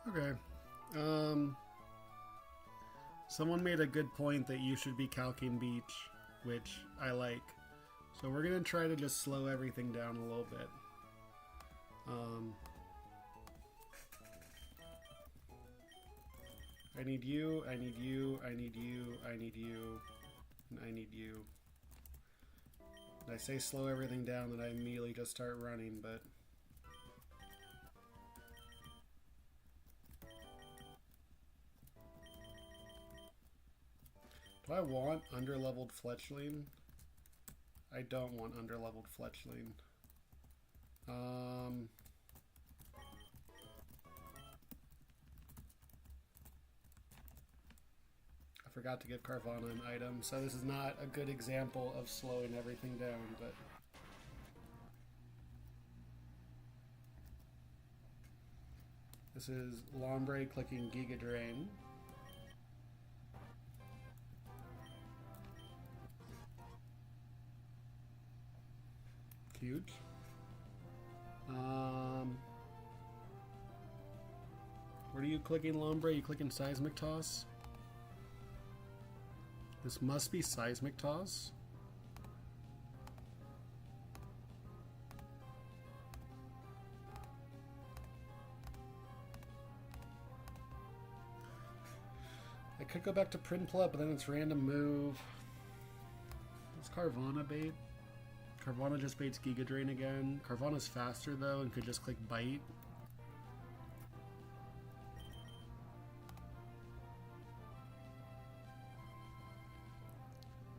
Okay. Someone made a good point that you should be calking beach, which I like. So we're gonna try to just slow everything down a little bit. I need you, I need you, I need you, I need you, and I need you. And I say slow everything down, then I immediately just start running, but... Do I want underleveled fletchling? I don't want underleveled fletchling. I forgot to give Carvana an item, so this is not a good example of slowing everything down, but... This is Lombre clicking Giga Drain. Huge. What are you clicking, Lombre? You clicking Seismic Toss? This must be Seismic Toss. I could go back to Prinplup, but then it's random move. What's Carvana bait? Carvana just baits Giga Drain again. Carvana's faster though and could just click Bite.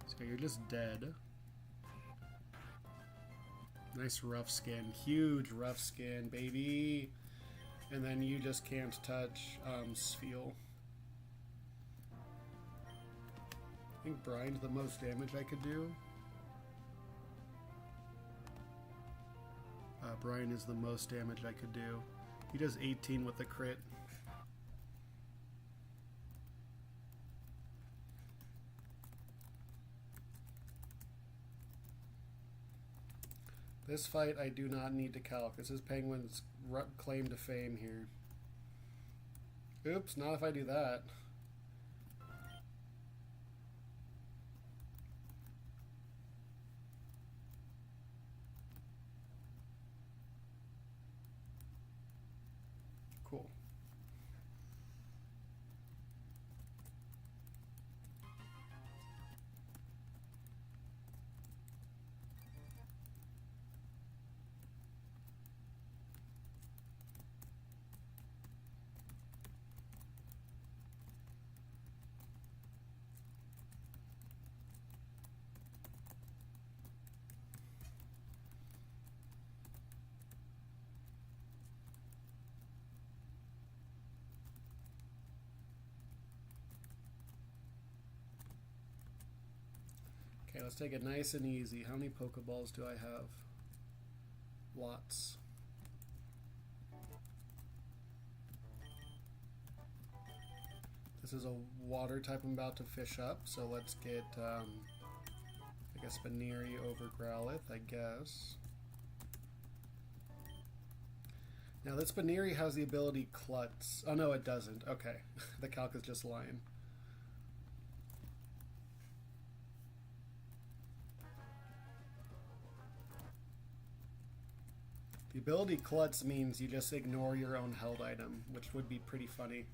So you're just dead. Nice rough skin. Huge rough skin, baby. And then you just can't touch Spheal. I think Brian's the most damage I could do. Brian is the most damage I could do. He does 18 with the crit. This fight I do not need to calc. This is Penguin's claim to fame here. Oops, not if I do that. Cool. Okay, let's take it nice and easy. How many Pokeballs do I have? Lots. This is a water type I'm about to fish up, so let's get like a Spinnery over Growlithe, I guess. Now this Spinnery has the ability Klutz. Oh no, it doesn't. Okay, the calc is just lying. The ability Klutz means you just ignore your own held item, which would be pretty funny.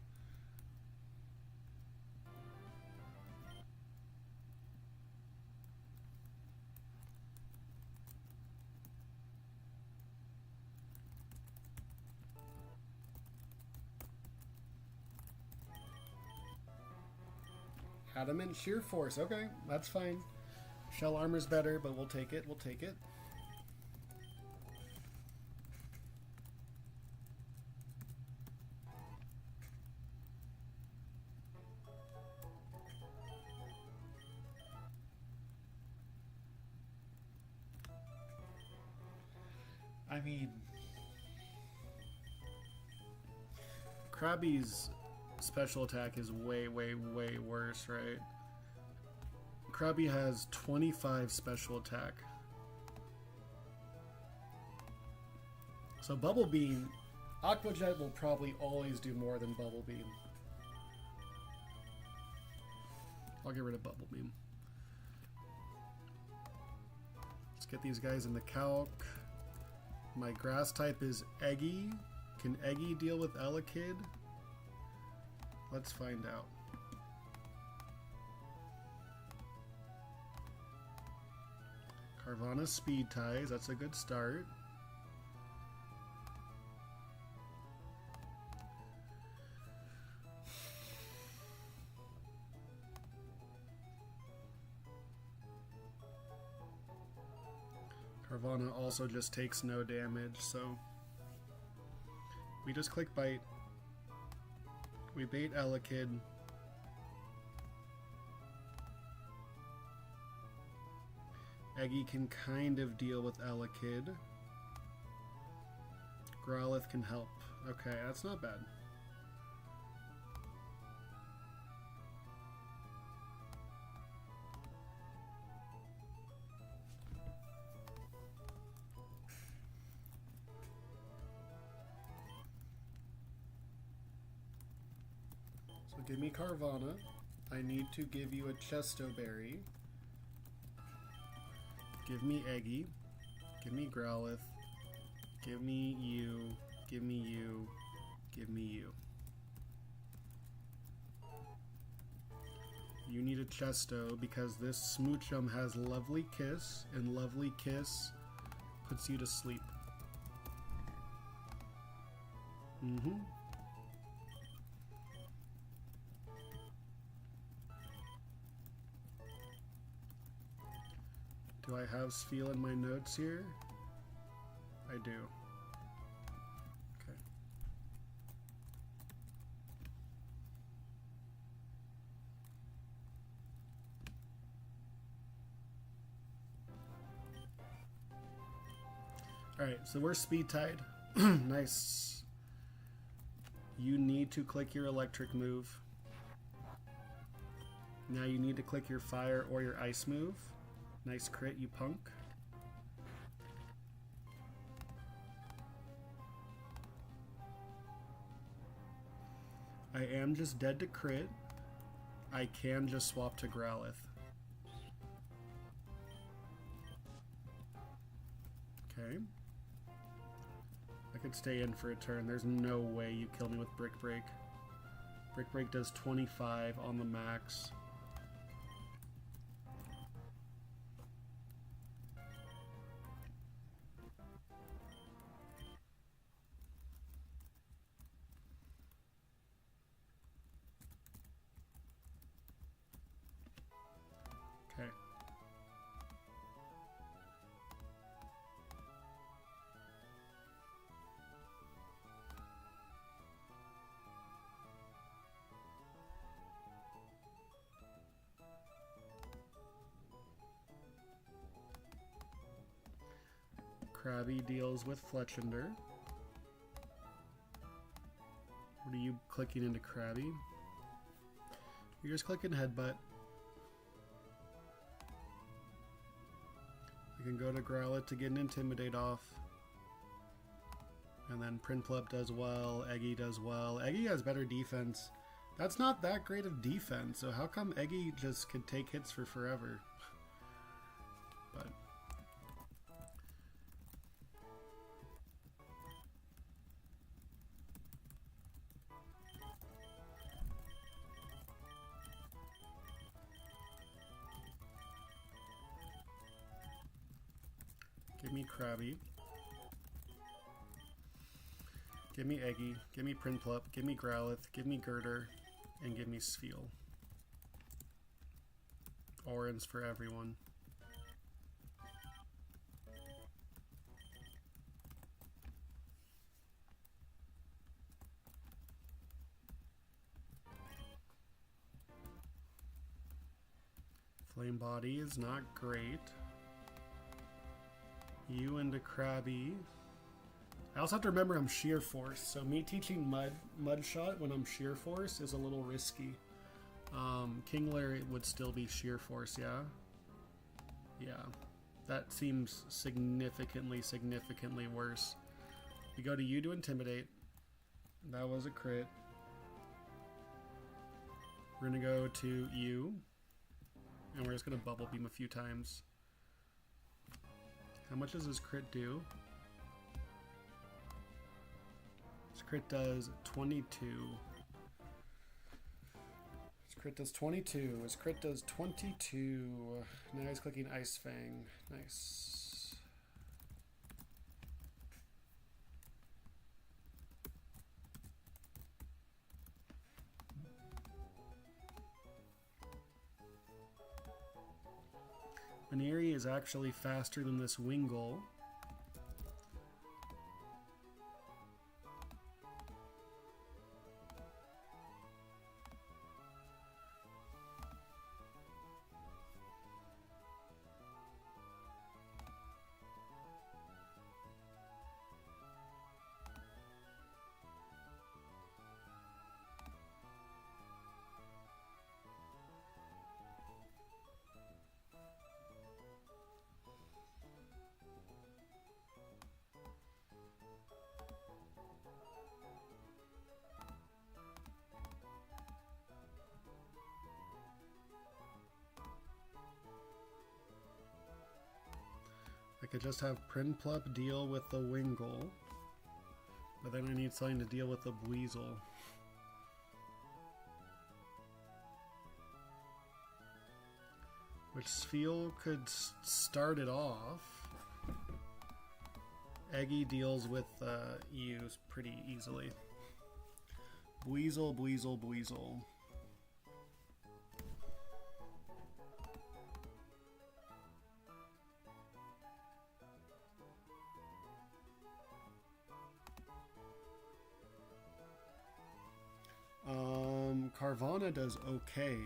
Adamant Sheer Force. Okay, that's fine. Shell Armor's better, but we'll take it. We'll take it. I mean, Krabby's special attack is way, way, way worse, right? Krabby has 25 special attack. So Bubble Beam Aqua Jet will probably always do more than Bubble Beam. I'll get rid of Bubble Beam. Let's get these guys in the calc. My grass type is Eggy. Can Eggy deal with Elekid? Let's find out. Carvanha Speed Ties, that's a good start. Carvanha also just takes no damage, so we just click Bite. We bait Elekid. Eggy can kind of deal with Elekid. Growlithe can help. Okay, that's not bad. So give me Carvanha. I need to give you a Chesto Berry. Give me Eggy. Give me Growlithe. Give me you. Give me you. Give me you. You need a Chesto because this Smoochum has Lovely Kiss, and Lovely Kiss puts you to sleep. Do I have Spheal in my notes here? I do. Okay. Alright, so we're speed tied. Nice. You need to click your electric move. Now you need to click your fire or your ice move. Nice crit, you punk. I am just dead to crit. I can just swap to Growlithe. Okay. I could stay in for a turn. There's no way you kill me with Brick Break. Brick Break does 25 on the max. Okay. Krabby deals with Fletchinder. What are you clicking into Krabby? You're just clicking Headbutt. You can go to Growlithe to get an Intimidate off. And then Prinplup does well, Eggy does well. Eggy has better defense. That's not that great of defense, so how come Eggy just could take hits for forever? But give me Krabby. Give me Eggy. Give me Prinplup. Give me Growlithe. Give me Girder. And give me Spheal. Orange for everyone. Flame Body is not great. You into Krabby. I also have to remember I'm Sheer Force, so me teaching Mud Shot when I'm Sheer Force is a little risky. Kingler would still be Sheer Force, yeah? Yeah. That seems significantly worse. We go to you to Intimidate. That was a crit. We're gonna go to you, and we're just gonna bubble beam a few times. How much does this crit do? This crit does 22. His crit does 22. His crit does 22. Now he's clicking Ice Fang. Nice. Baneri is actually faster than this Wingull. I could just have Prinplup deal with the Wingull, but then I need something to deal with the Buizel. Which Spheal could start it off. Eggy deals with Eus pretty easily. Buizel, Buizel, Buizel. Carvanha does okay.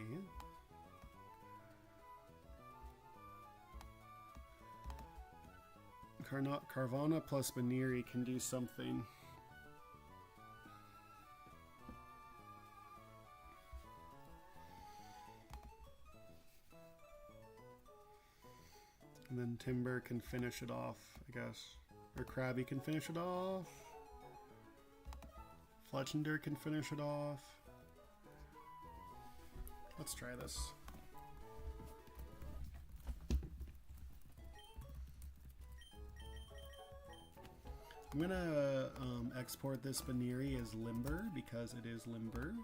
Carvanha plus Baneri can do something. And then Timber can finish it off, I guess. Or Krabby can finish it off. Fletchender can finish it off. Let's try this. I'm gonna export this Baneri as Limber because it is Limber.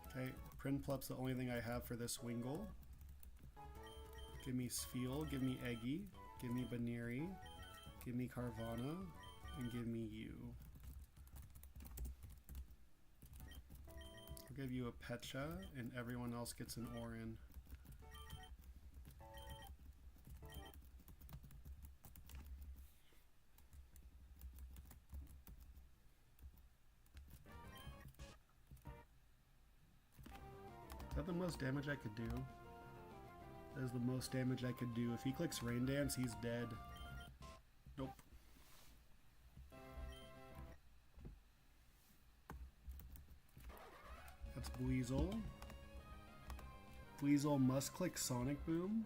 Okay, Prinplup's the only thing I have for this Wingull. Give me Spheal, give me Eggy, give me Baneri, give me Carvanha, and give me you. I'll give you a Pecha, and everyone else gets an Orin. Is that the most damage I could do? That is the most damage I could do. If he clicks Rain Dance, he's dead. Nope. That's Buizel. Buizel must click Sonic Boom.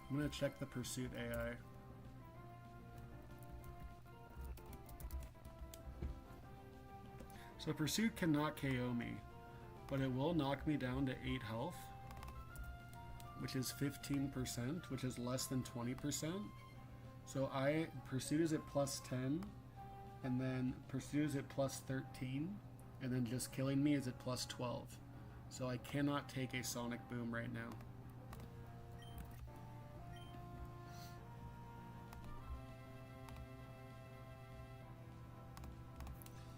I'm gonna check the Pursuit AI. So Pursuit cannot KO me, but it will knock me down to 8 health, which is 15%, which is less than 20%. So Pursuit is at plus 10, and then Pursuit is at plus 13, and then just killing me is at plus 12. So I cannot take a Sonic Boom right now.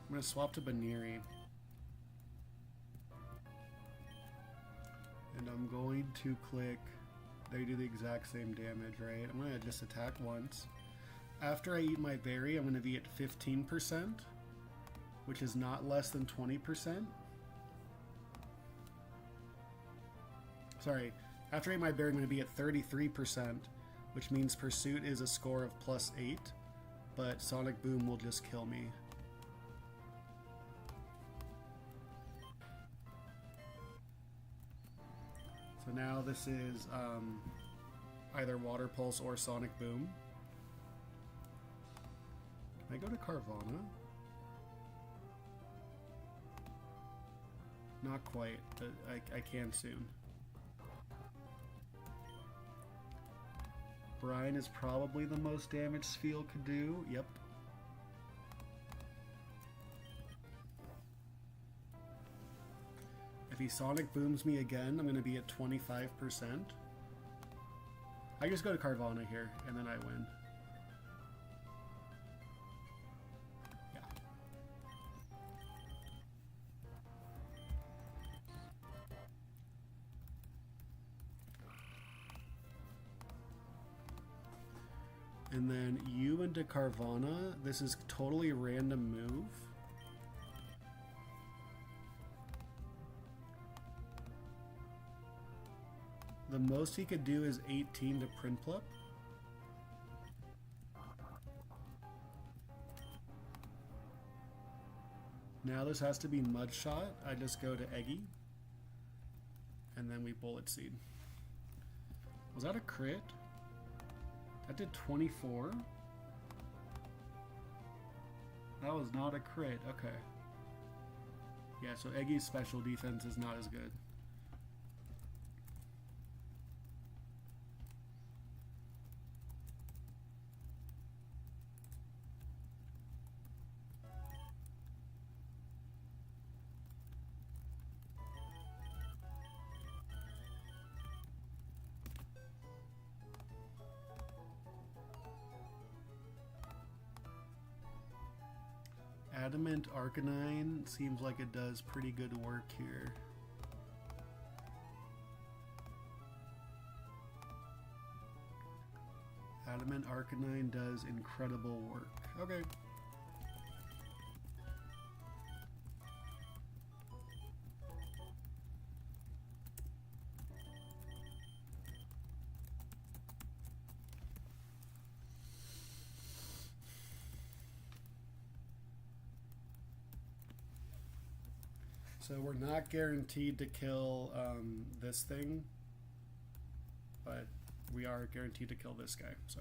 I'm going to swap to Baneri. And I'm going to click, they do the exact same damage, right? I'm going to just attack once. After I eat my berry, I'm going to be at 15%, which is not less than 20%. Sorry, after I eat my berry, I'm going to be at 33%, which means Pursuit is a score of plus 8. but Sonic Boom will just kill me. So now this is either Water Pulse or Sonic Boom. Can I go to Carvana? Not quite, but I can soon. Brian is probably the most damage Spheal could do. Yep. If he Sonic Booms me again, I'm going to be at 25%. I just go to Carvana here, and then I win. Yeah. And then you into Carvana. This is totally random move. The most he could do is 18 to Prinplup. Now this has to be Mud Shot. I just go to Eggy. And then we Bullet Seed. Was that a crit? That did 24. That was not a crit. Okay. Yeah, so Eggy's special defense is not as good. Adamant Arcanine seems like it does pretty good work here. Adamant Arcanine does incredible work. Okay. So we're not guaranteed to kill this thing, but we are guaranteed to kill this guy, so.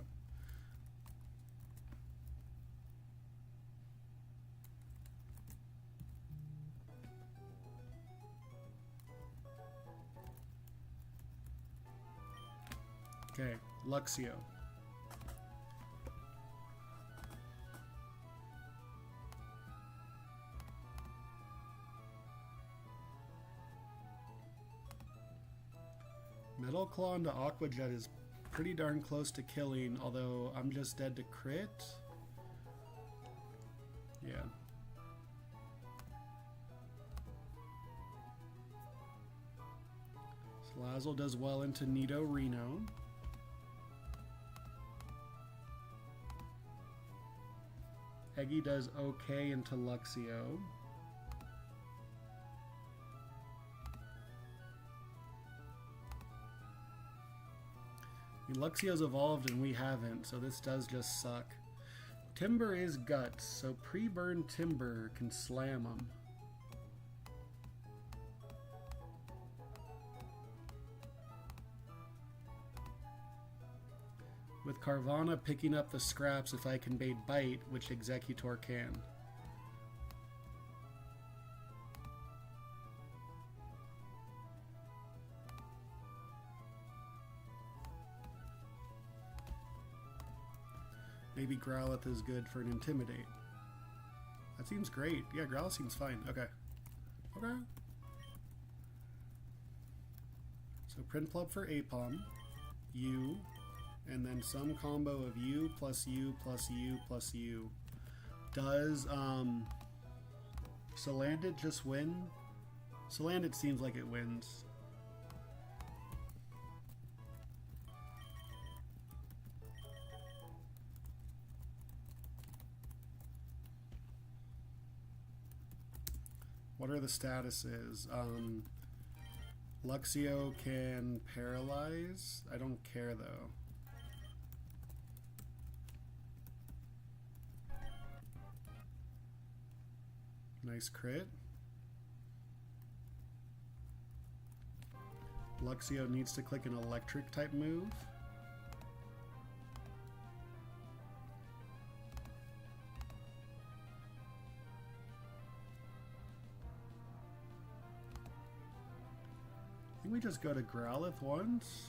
Okay, Luxio. Metal Claw into Aqua Jet is pretty darn close to killing, although I'm just dead to crit. Yeah. Salazzle does well into Nido Reno. Eggy does okay into Luxio. Luxio's evolved and we haven't, so this does just suck. Timber is Guts, so pre-burn Timber can slam him. With Carvana picking up the scraps if I can bait Bite, which Executor can. Maybe Growlithe is good for an Intimidate. That seems great. Yeah, Growlithe seems fine. Okay. Okay. So Prinplup for Apom. U. And then some combo of U plus U plus U plus U. Does Salandit just win? Salandit seems like it wins. What are the statuses? Luxio can paralyze. I don't care though. Nice crit. Luxio needs to click an electric type move. I think we just go to Growlithe once.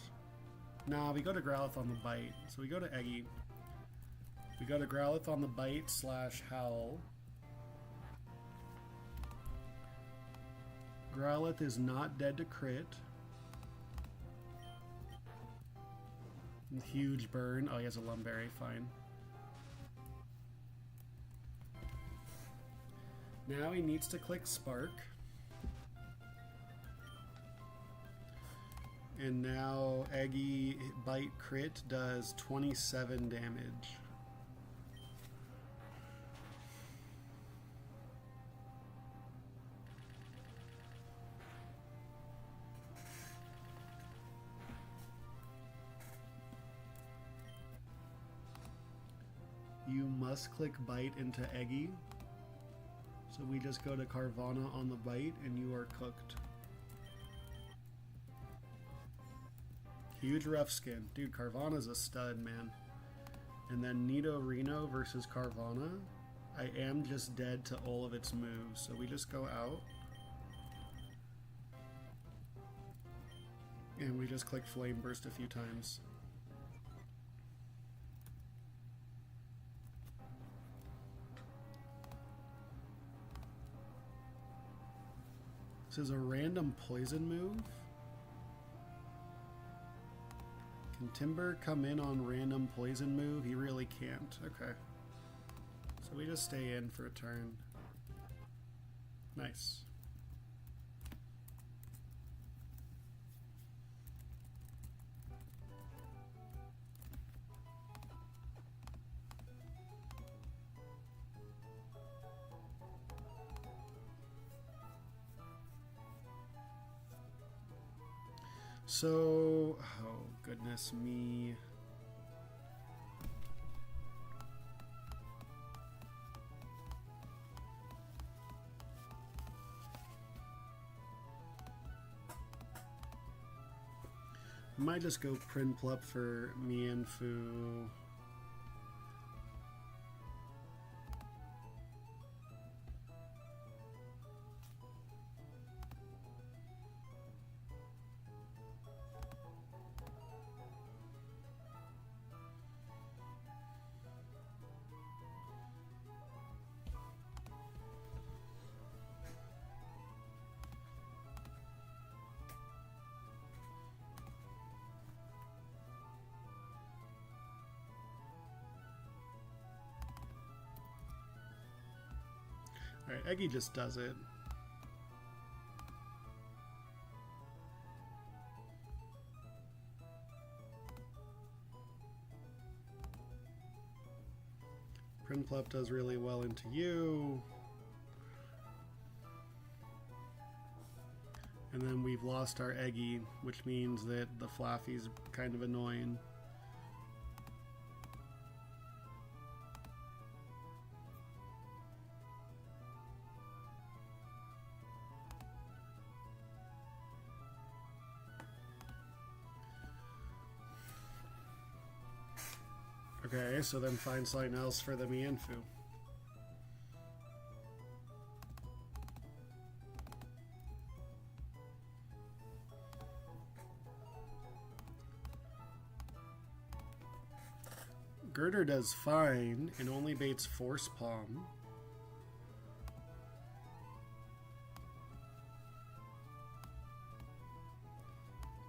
Nah, we go to Growlithe on the bite. So we go to Eggy. We go to Growlithe on the bite / Howl. Growlithe is not dead to crit. Huge burn. Oh, he has a Lumberry. Fine. Now he needs to click Spark. And now Eggy Bite Crit does 27 damage. You must click Bite into Eggy. So we just go to Carvana on the bite and you are cooked. Huge rough skin. Dude, Carvana's a stud, man. And then Nidorino versus Carvana. I am just dead to all of its moves. So we just go out. And we just click Flame Burst a few times. This is a random poison move. Can Timber come in on random poison move? He really can't. Okay. So we just stay in for a turn. Nice. So, oh goodness me. I might just go Prinplup for Mienfoo. Alright, Eggy just does it. Prinplup does really well into you. And then we've lost our Eggy, which means that the Flaffy's kind of annoying. Okay, so then find something else for the Mienfoo. Girder does fine and only baits Force Palm.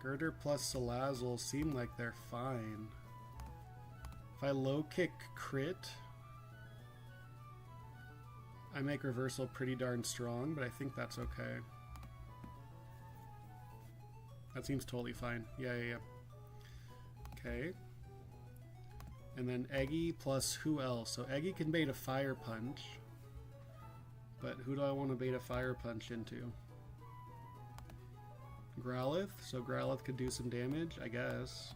Girder plus Salazzle seem like they're fine. If I low kick crit, I make reversal pretty darn strong, but I think that's okay. That seems totally fine. Yeah. Okay. And then Eggy plus who else? So Eggy can bait a Fire Punch, but who do I want to bait a Fire Punch into? Growlithe? So Growlithe could do some damage, I guess.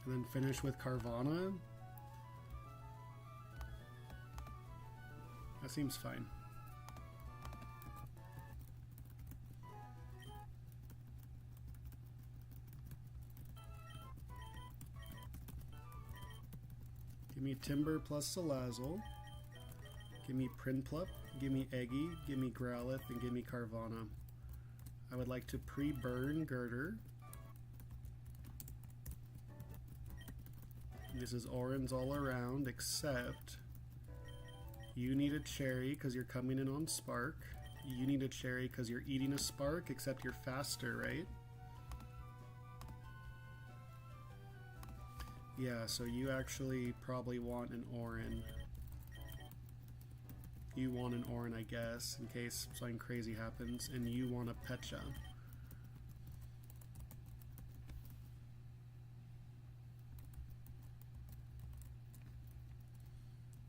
And then finish with Carvana. That seems fine. Give me Timber plus Salazzle. Give me Prinplup. Give me Eggy. Give me Growlithe. And give me Carvana. I would like to pre-burn Girder. This is orange all around, except you need a cherry because you're coming in on Spark. You need a cherry because you're eating a Spark, except you're faster, right? Yeah, so you actually probably want an Orin. You want an Orin, I guess, in case something crazy happens, and you want a Pecha.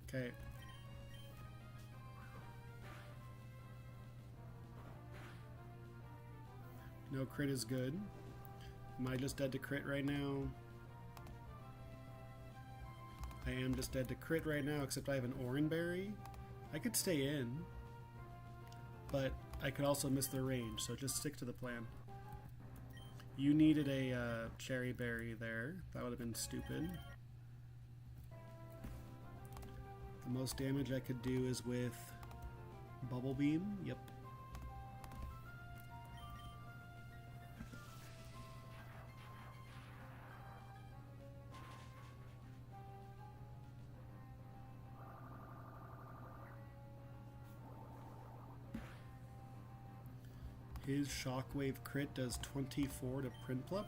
Okay. No crit is good. Am I just dead to crit right now? I am just dead to crit right now, except I have an Oranberry. I could stay in, but I could also miss the range, so just stick to the plan. You needed a Cherry Berry there. That would have been stupid. The most damage I could do is with Bubble Beam. Yep. His Shockwave crit does 24 to Prinplup.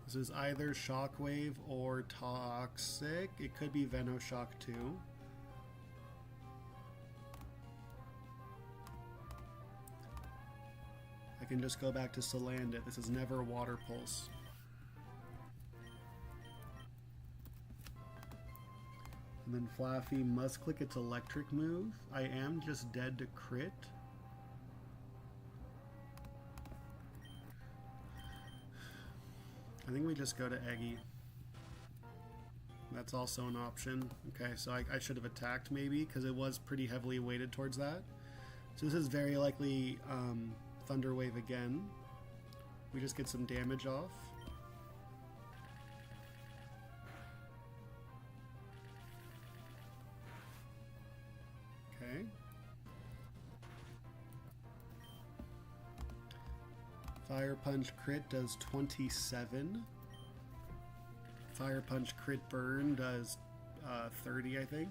This is either Shockwave or Toxic. It could be Venoshock too. I can just go back to Salandit. This is never Water Pulse. And then Flaffy must click its electric move. I am just dead to crit. I think we just go to Eggy. That's also an option. Okay, so I should have attacked maybe, because it was pretty heavily weighted towards that. So this is very likely Thunder Wave again. We just get some damage off. Okay. Fire Punch crit does 27. Fire Punch crit burn does 30, I think.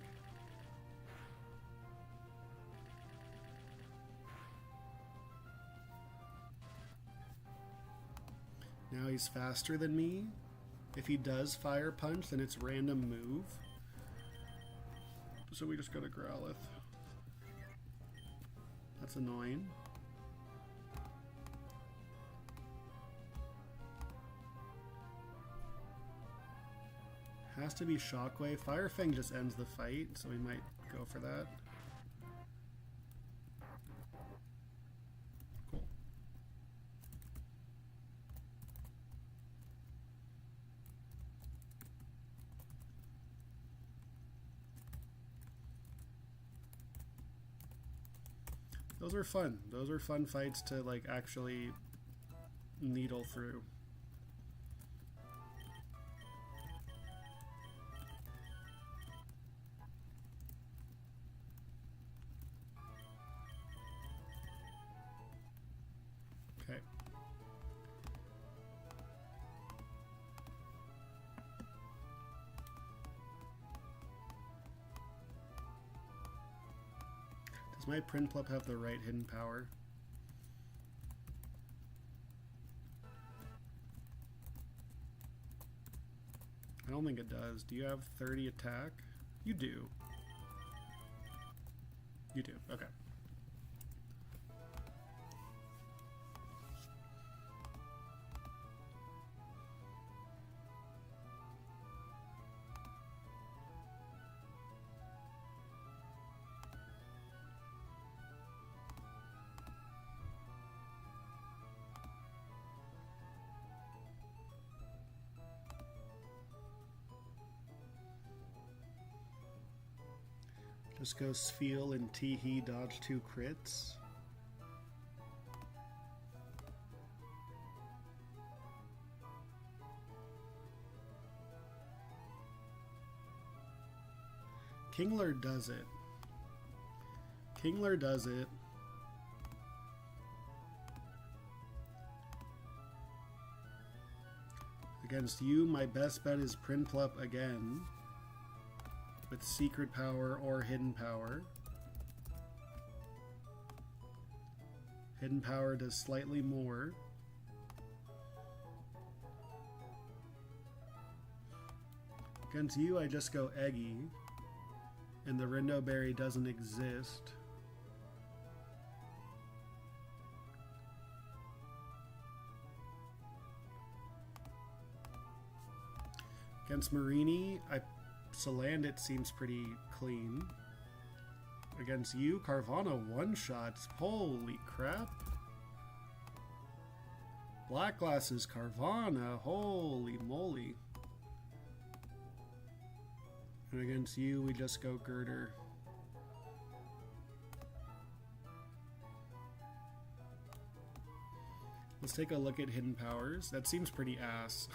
Now he's faster than me. If he does Fire Punch, then it's random move. So we just go to Growlithe. That's annoying. Has to be Shockwave. Fire Fang just ends the fight, so we might go for that. Cool. Those are fun. Those are fun fights to like actually needle through. Okay. Does my Prinplup have the right hidden power? I don't think it does. Do you have 30 attack? You do. You do. Okay. Just go Sfeel and Teehee, dodge 2 crits. Kingler does it. Kingler does it. Against you, my best bet is Prinplup again. With Secret Power or Hidden Power. Hidden Power does slightly more. Against you, I just go Eggy. And the Rindo Berry doesn't exist. Against Marini, Salandit seems pretty clean. Against you, Carvana one-shots. Holy crap. Black Glasses Carvana. Holy moly. And against you, we just go Girder. Let's take a look at Hidden Powers. That seems pretty ass.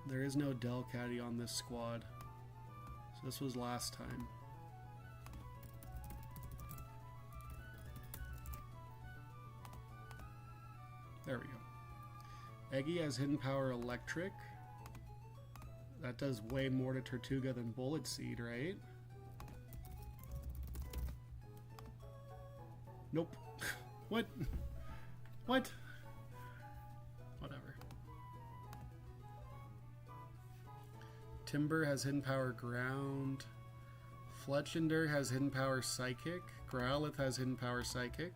There is no Delcatty on this squad. So this was last time. There we go. Eggy has Hidden Power Electric. That does way more to Tortuga than Bullet Seed, right? Nope. What? What? Whatever. Timber has Hidden Power Ground. Fletchender has Hidden Power Psychic. Growlithe has Hidden Power Psychic.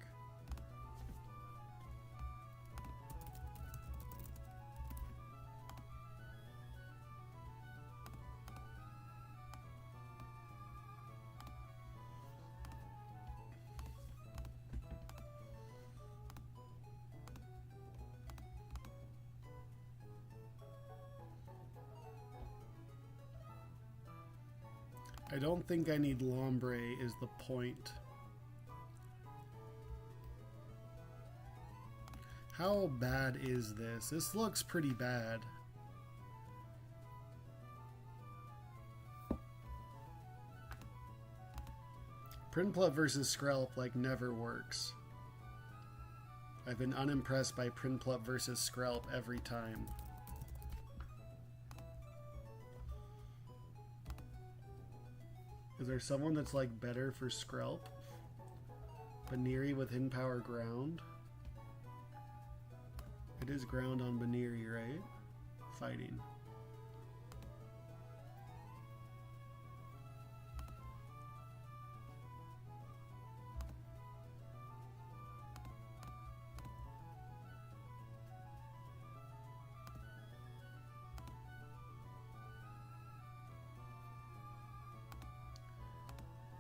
I don't think I need Lombre is the point. How bad is this? This looks pretty bad. Prinplup versus Skrelp like never works. I've been unimpressed by Prinplup versus Skrelp every time. Is there someone that's like better for Skrelp? Baniri with Hidden Power Ground. It is ground on Baniri, right? Fighting.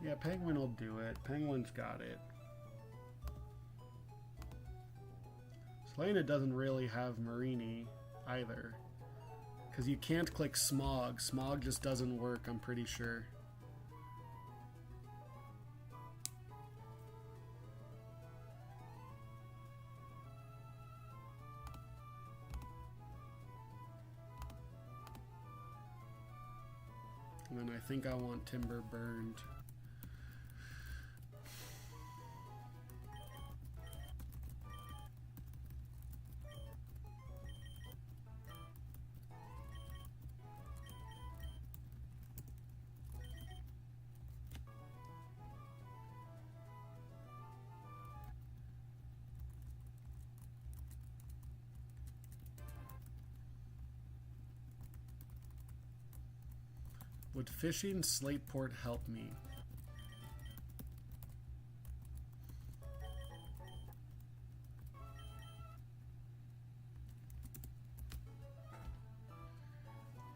Yeah, Penguin will do it. Penguin's got it. Selena doesn't really have Marini either. Because you can't click Smog. Smog just doesn't work, I'm pretty sure. And then I think I want Timber burned. Would fishing Slateport help me?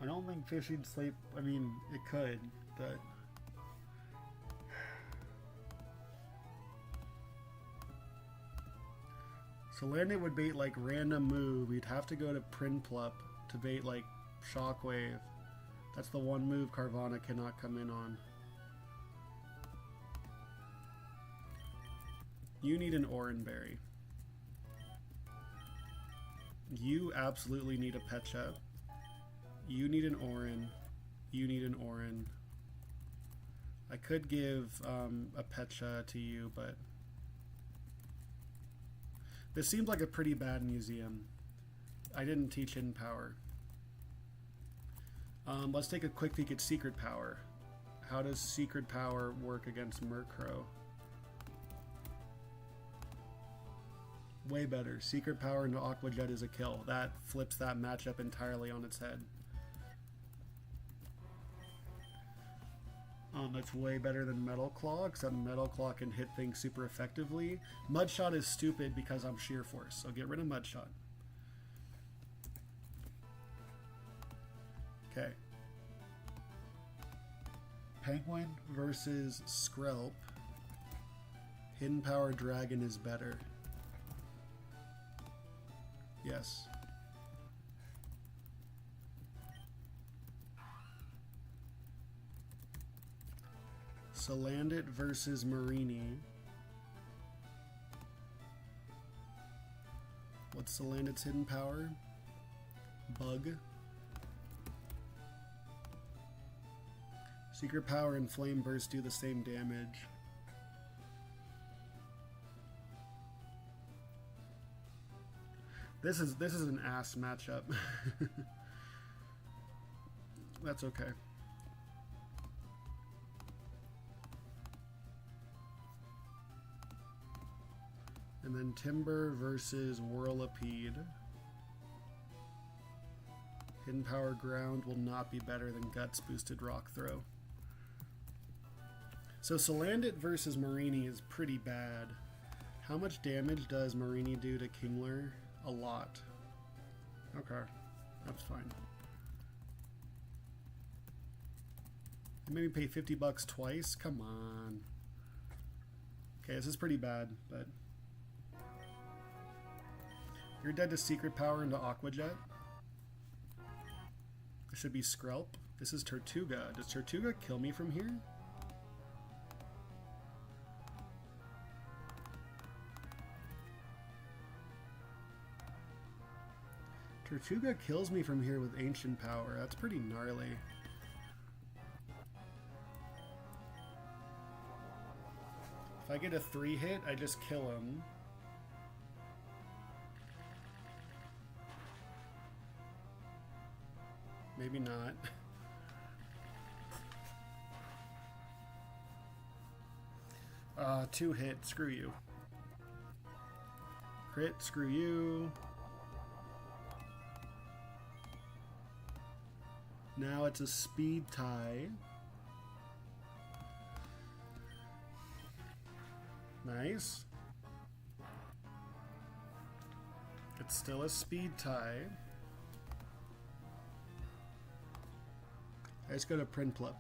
I don't think fishing Slate, I mean, it could, but... So Landit would bait like random move. We'd have to go to Prinplup to bait like Shockwave. That's the one move Carvana cannot come in on. You need an Oranberry. You absolutely need a Petcha. You need an Oran. You need an Oran. I could give a Petcha to you, but this seems like a pretty bad museum. I didn't teach Hidden Power. Let's take a quick peek at Secret Power. How does Secret Power work against Murkrow? Way better. Secret Power into Aqua Jet is a kill. That flips that matchup entirely on its head. That's way better than Metal Claw, except Metal Claw can hit things super effectively. Mudshot is stupid because I'm Sheer Force, so get rid of Mudshot. Okay. Penguin versus Skrelp. Hidden Power Dragon is better. Yes. Salandit versus Marini. What's Salandit's hidden power? Bug. Secret Power and Flame Burst do the same damage. This is an ass matchup. That's okay. And then Timber versus Whirlipede. Hidden Power Ground will not be better than Guts boosted Rock Throw. So Salandit versus Marini is pretty bad. How much damage does Marini do to Kingler? A lot. Okay, that's fine. You made me pay 50 bucks twice? Come on. Okay, this is pretty bad, but you're dead to Secret Power into Aqua Jet. This should be Skrelp. This is Tortuga. Does Tortuga kill me from here? Tortuga kills me from here with Ancient Power. That's pretty gnarly. If I get a 3-hit, I just kill him. Maybe not. Two hit, screw you. Crit, screw you. Now it's a speed tie. Nice. It's still a speed tie. Let's go to Prinplup.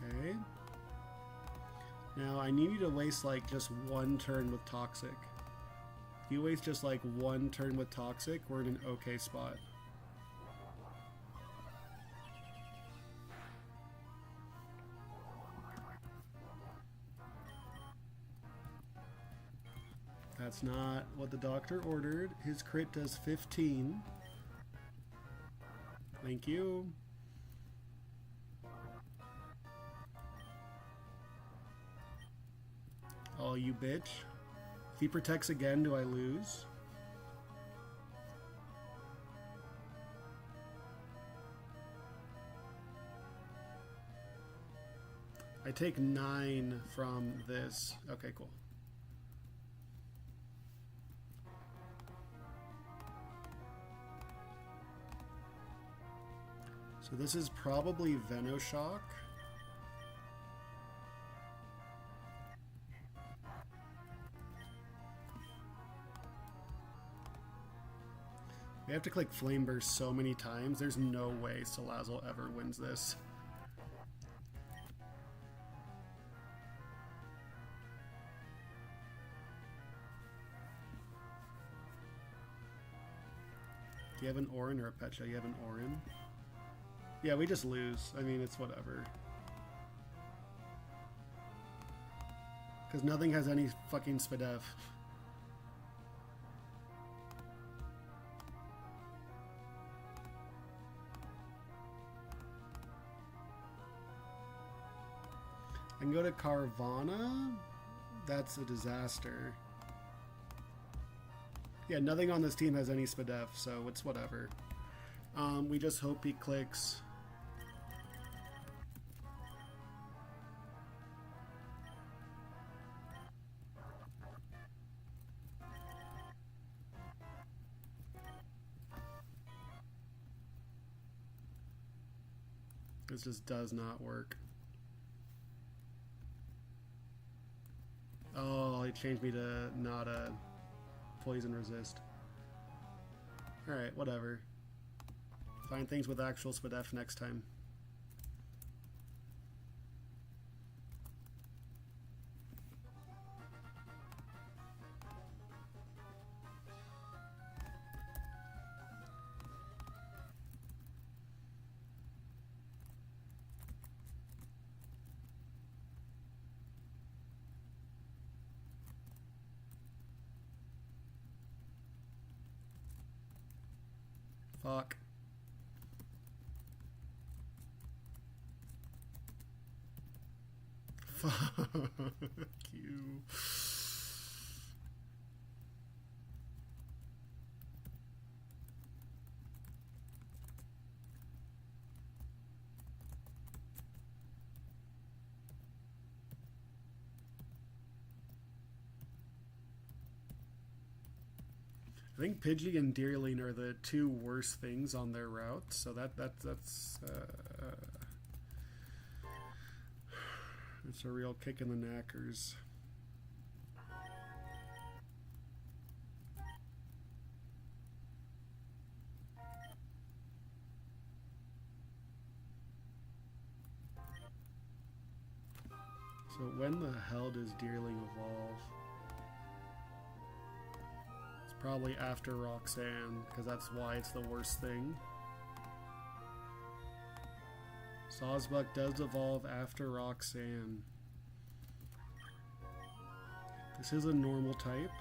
Okay. Now I need you to waste like just one turn with Toxic. If you waste just like one turn with Toxic, we're in an okay spot. That's not what the doctor ordered. His crit does 15. Thank you. Oh, you bitch. If he protects again, do I lose? I take 9 from this. Okay, cool. So this is probably Venoshock. We have to click Flame Burst so many times. There's no way Salazzle ever wins this. you have an Orin or a Pecha? You have an Orin? Yeah, we just lose. I mean, it's whatever. Because nothing has any fucking Spadef. I can go to Carvana. That's a disaster. Yeah, nothing on this team has any Spadef, so it's whatever. We just hope he clicks. This just does not work. Oh, it changed me to not a poison resist. Alright, whatever. Find things with actual Spadef next time. Fuck. Fuck you. I think Pidgey and Deerling are the two worst things on their route, so that's it's a real kick in the knackers. So when the hell does Deerling evolve? Probably after Roxanne, because that's why it's the worst thing. Sawsbuck does evolve after Roxanne. This is a normal type.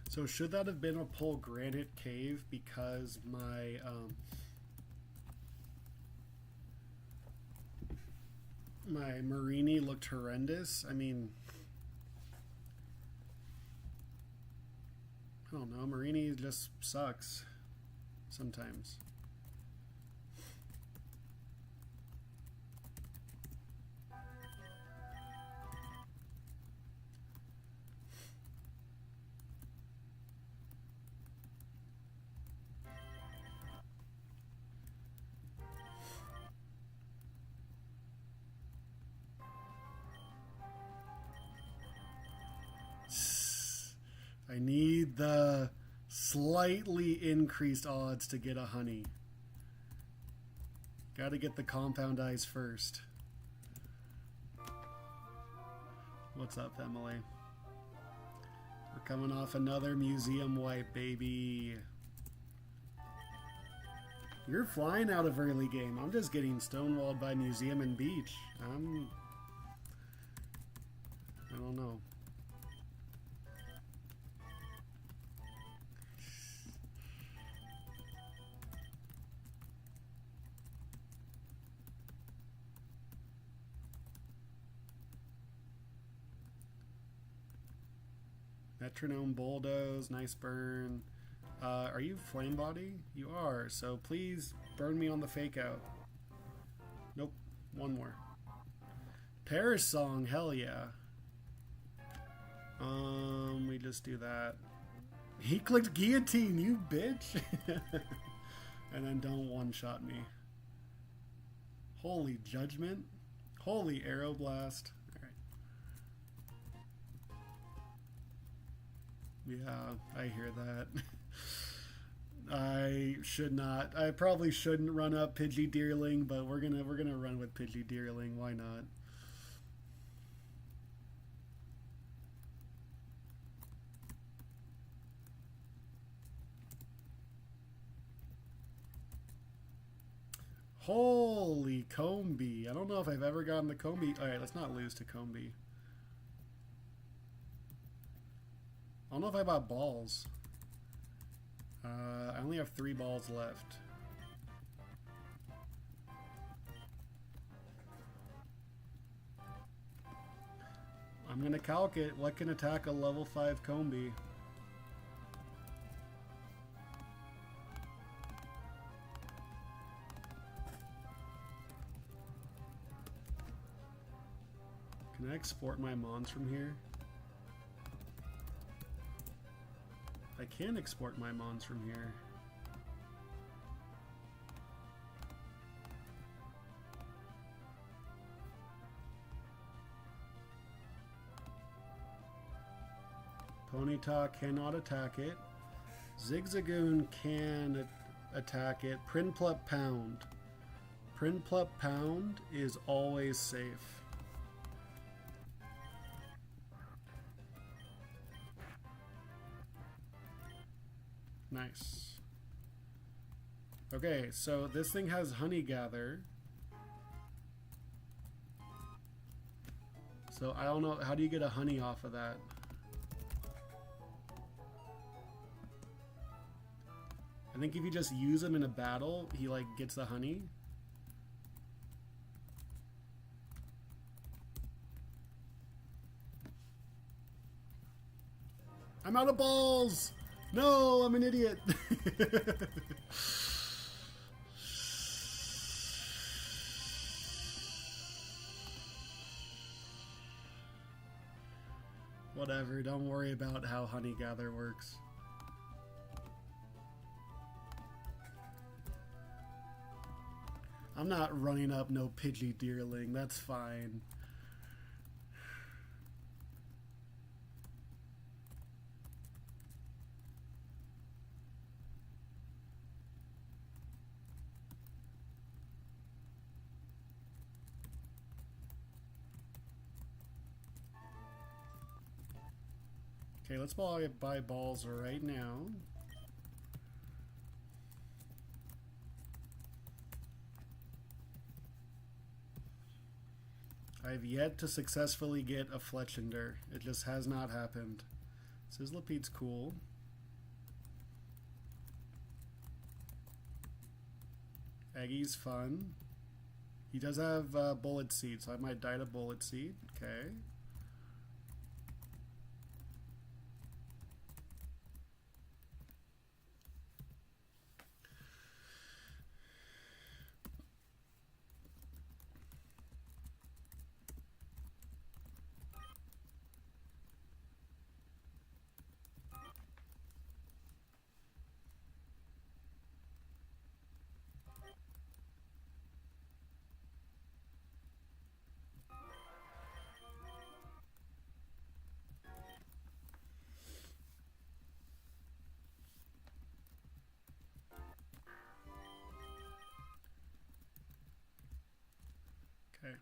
So should that have been a pull Granite Cave because my my Marini looked horrendous? I mean, I don't know, Marini just sucks sometimes. I need the slightly increased odds to get a honey. Gotta get the compound eyes first. What's up, Emily? We're coming off another museum wipe, baby. You're flying out of early game. I'm just getting stonewalled by museum and beach. I don't know. Metronome Bulldoze, nice burn. Are you Flame Body? You are, so please burn me on the fake out. Nope. One more. Paris song, hell yeah. We just do that. He clicked guillotine, you bitch. And then don't one-shot me. Holy judgment. Holy aeroblast. Alright. Yeah, I hear that. I should not. I probably shouldn't run up Pidgey Deerling, but we're gonna run with Pidgey Deerling. Why not? Holy Combi. I don't know if I've ever gotten the Combi. Alright, let's not lose to Combi. I don't know if I bought balls. I only have 3 balls left. I'm gonna calc it. What can attack a level 5 Combi? Can I export my mons from here? I can export my mons from here. Ponyta cannot attack it. Zigzagoon can attack it. Prinplup Pound. Prinplup Pound is always safe. Nice. Okay, so this thing has Honey Gather. So I don't know, how do you get a honey off of that? I think if you just use him in a battle, he like gets the honey. I'm out of balls! No, I'm an idiot. Whatever, don't worry about how Honey Gather works. I'm not running up no Pidgey Deerling, that's fine. Okay, let's buy balls right now. I've yet to successfully get a Fletchinder. It just has not happened. Sizzlipede's cool. Eggy's fun. He does have Bullet Seed, so I might die to Bullet Seed. Okay. Okay.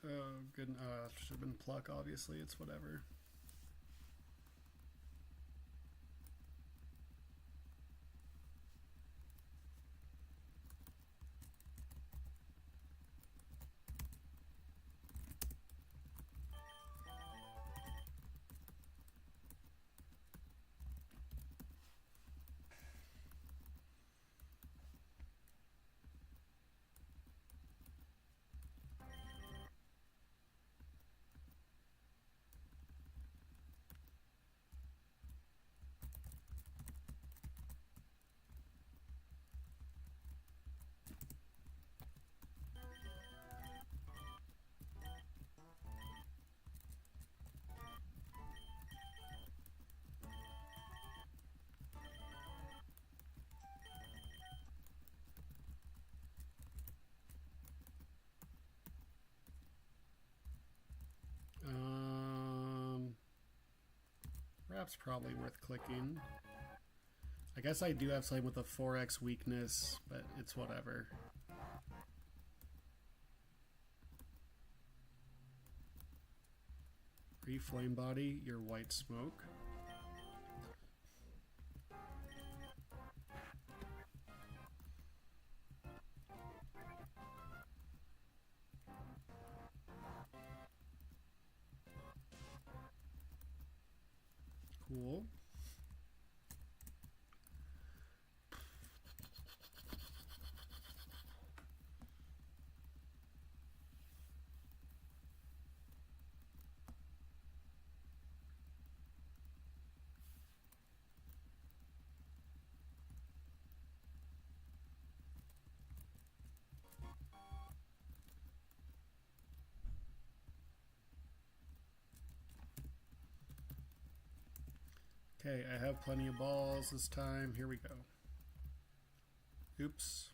Oh, good. Should have been Pluck, obviously. It's whatever. Trap's probably worth clicking. I guess I do have something with a 4x weakness, but it's whatever. Flame Body, your white smoke. Cool. Okay, I have plenty of balls this time. Here we go. Oops.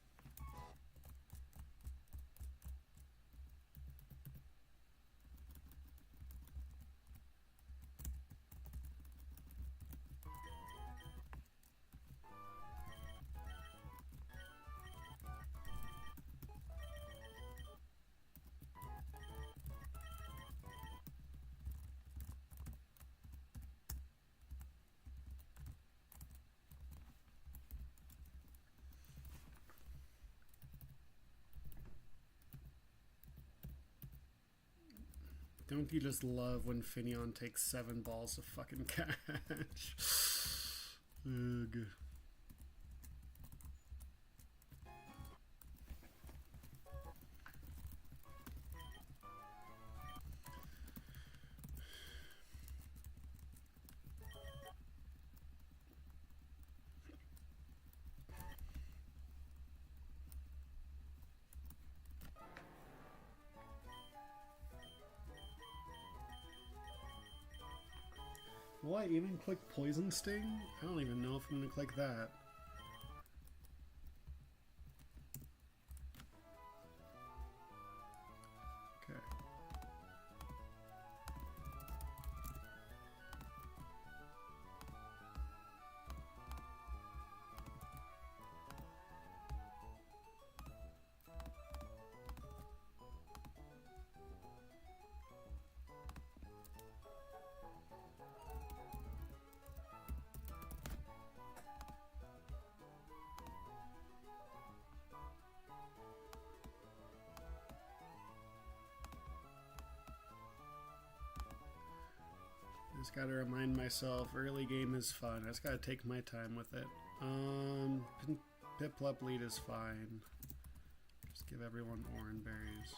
Don't you just love when Finion takes 7 balls to fucking catch? Ugh. Will I even click Poison Sting? I don't even know if I'm gonna click that. Okay. Just gotta remind myself, early game is fun. I just gotta take my time with it. Piplup lead is fine. Just give everyone orange berries.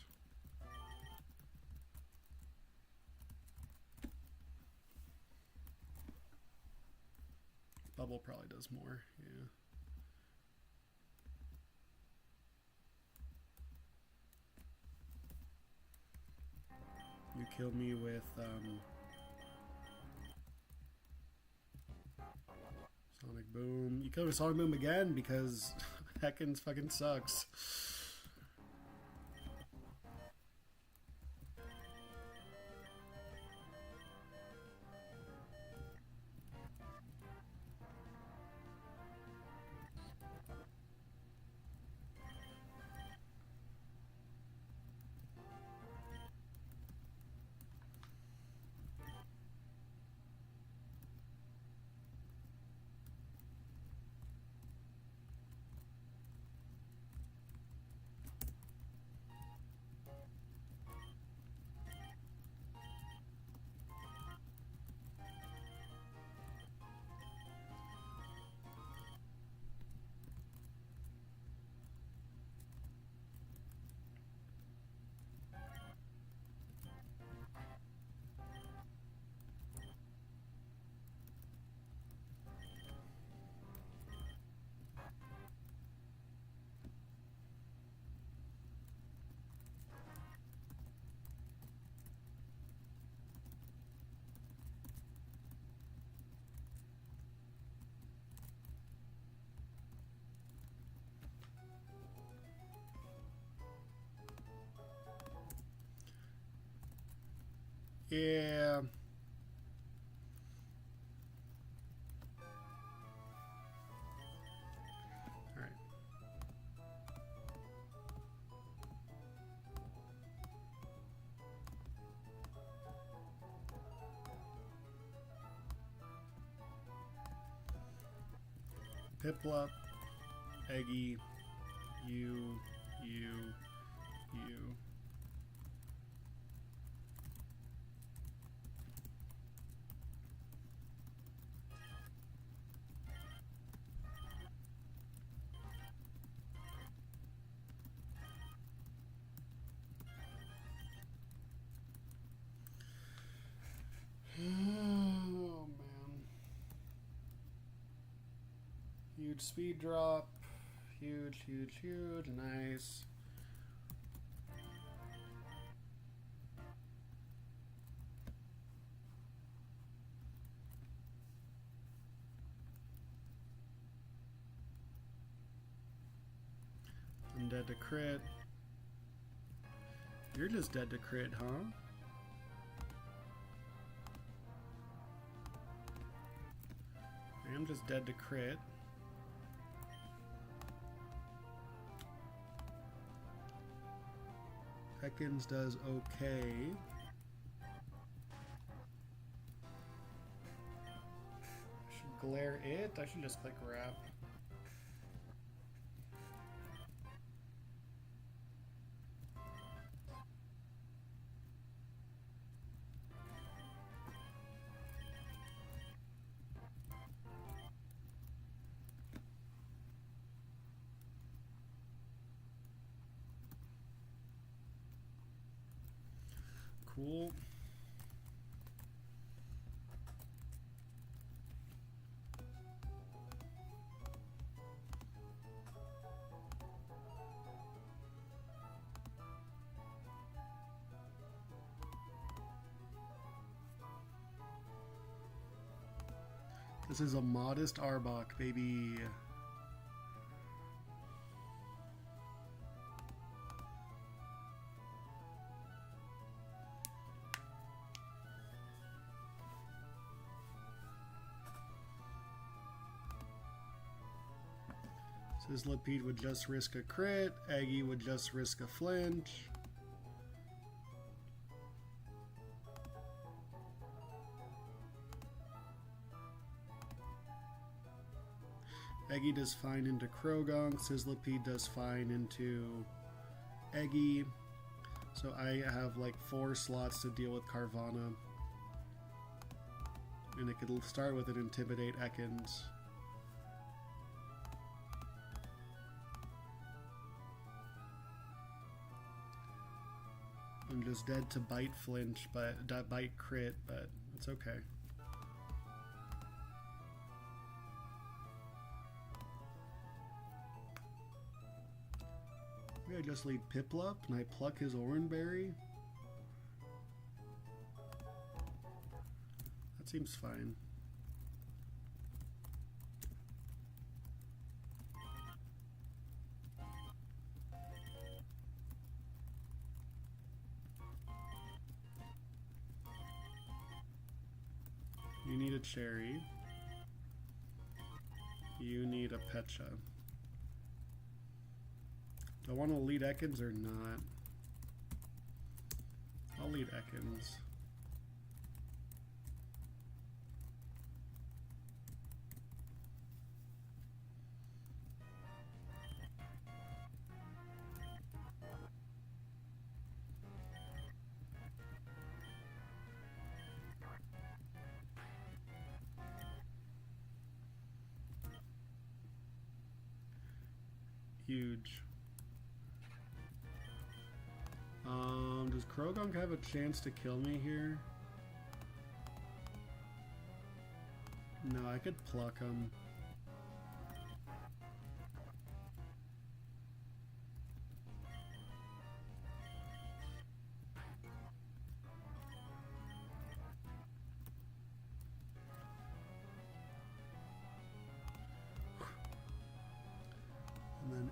Bubble probably does more, yeah. You kill me with Sonic Boom. You killed with Sonic Boom again because Ekans fucking sucks. Yeah. Piplup, Eggy, you. Oh man. Huge speed drop. Huge. Nice. I'm dead to crit. You're just dead to crit, huh? I'm just dead to crit. Ekans does okay. I should glare it. I should just click wrap. Cool. This is a modest Arbok, baby. Sizzlipede would just risk a crit. Eggy would just risk a flinch. Eggy does fine into Croagunk. Sizzlipede does fine into Eggy. So I have like 4 slots to deal with Carvana. And it could start with an Intimidate Ekans. I'm just dead to bite flinch, but bite crit, but it's okay. Maybe I just lead Piplup and I pluck his Oranberry. That seems fine. You need a cherry. You need a Pecha. Do I want to lead Ekans or not? I'll lead Ekans. Huge. Does Croagunk have a chance to kill me here? No, I could pluck him.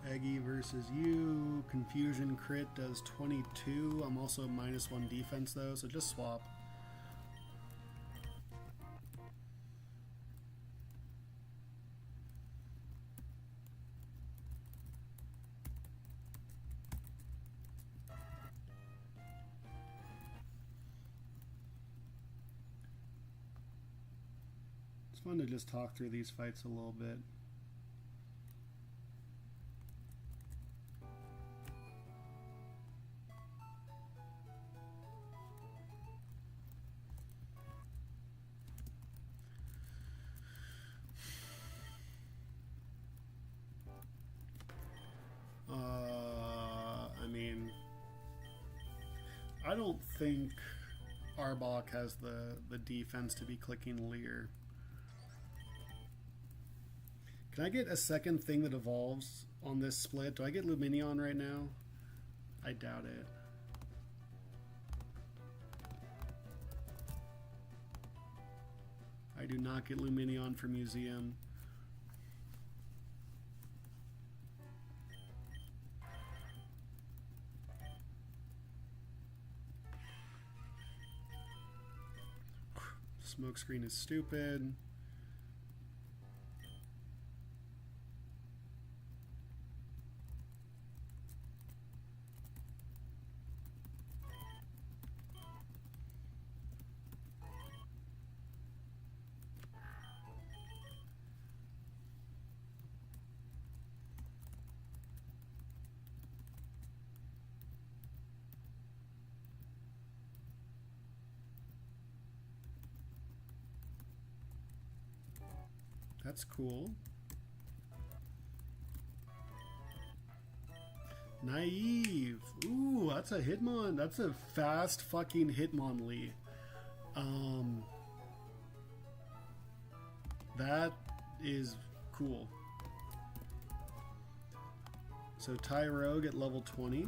Eggy versus you. Confusion crit does 22. I'm also -1 defense though, so just swap. It's fun to just talk through these fights a little bit. I don't think Arbok has the defense to be clicking Leer. Can I get a second thing that evolves on this split? Do I get Luminion right now? I doubt it. I do not get Luminion for Museum. Smokescreen is stupid. That's cool. Naive. Ooh, that's a Hitmon. That's a fast fucking Hitmonlee. That is cool. So Tyrogue at level 20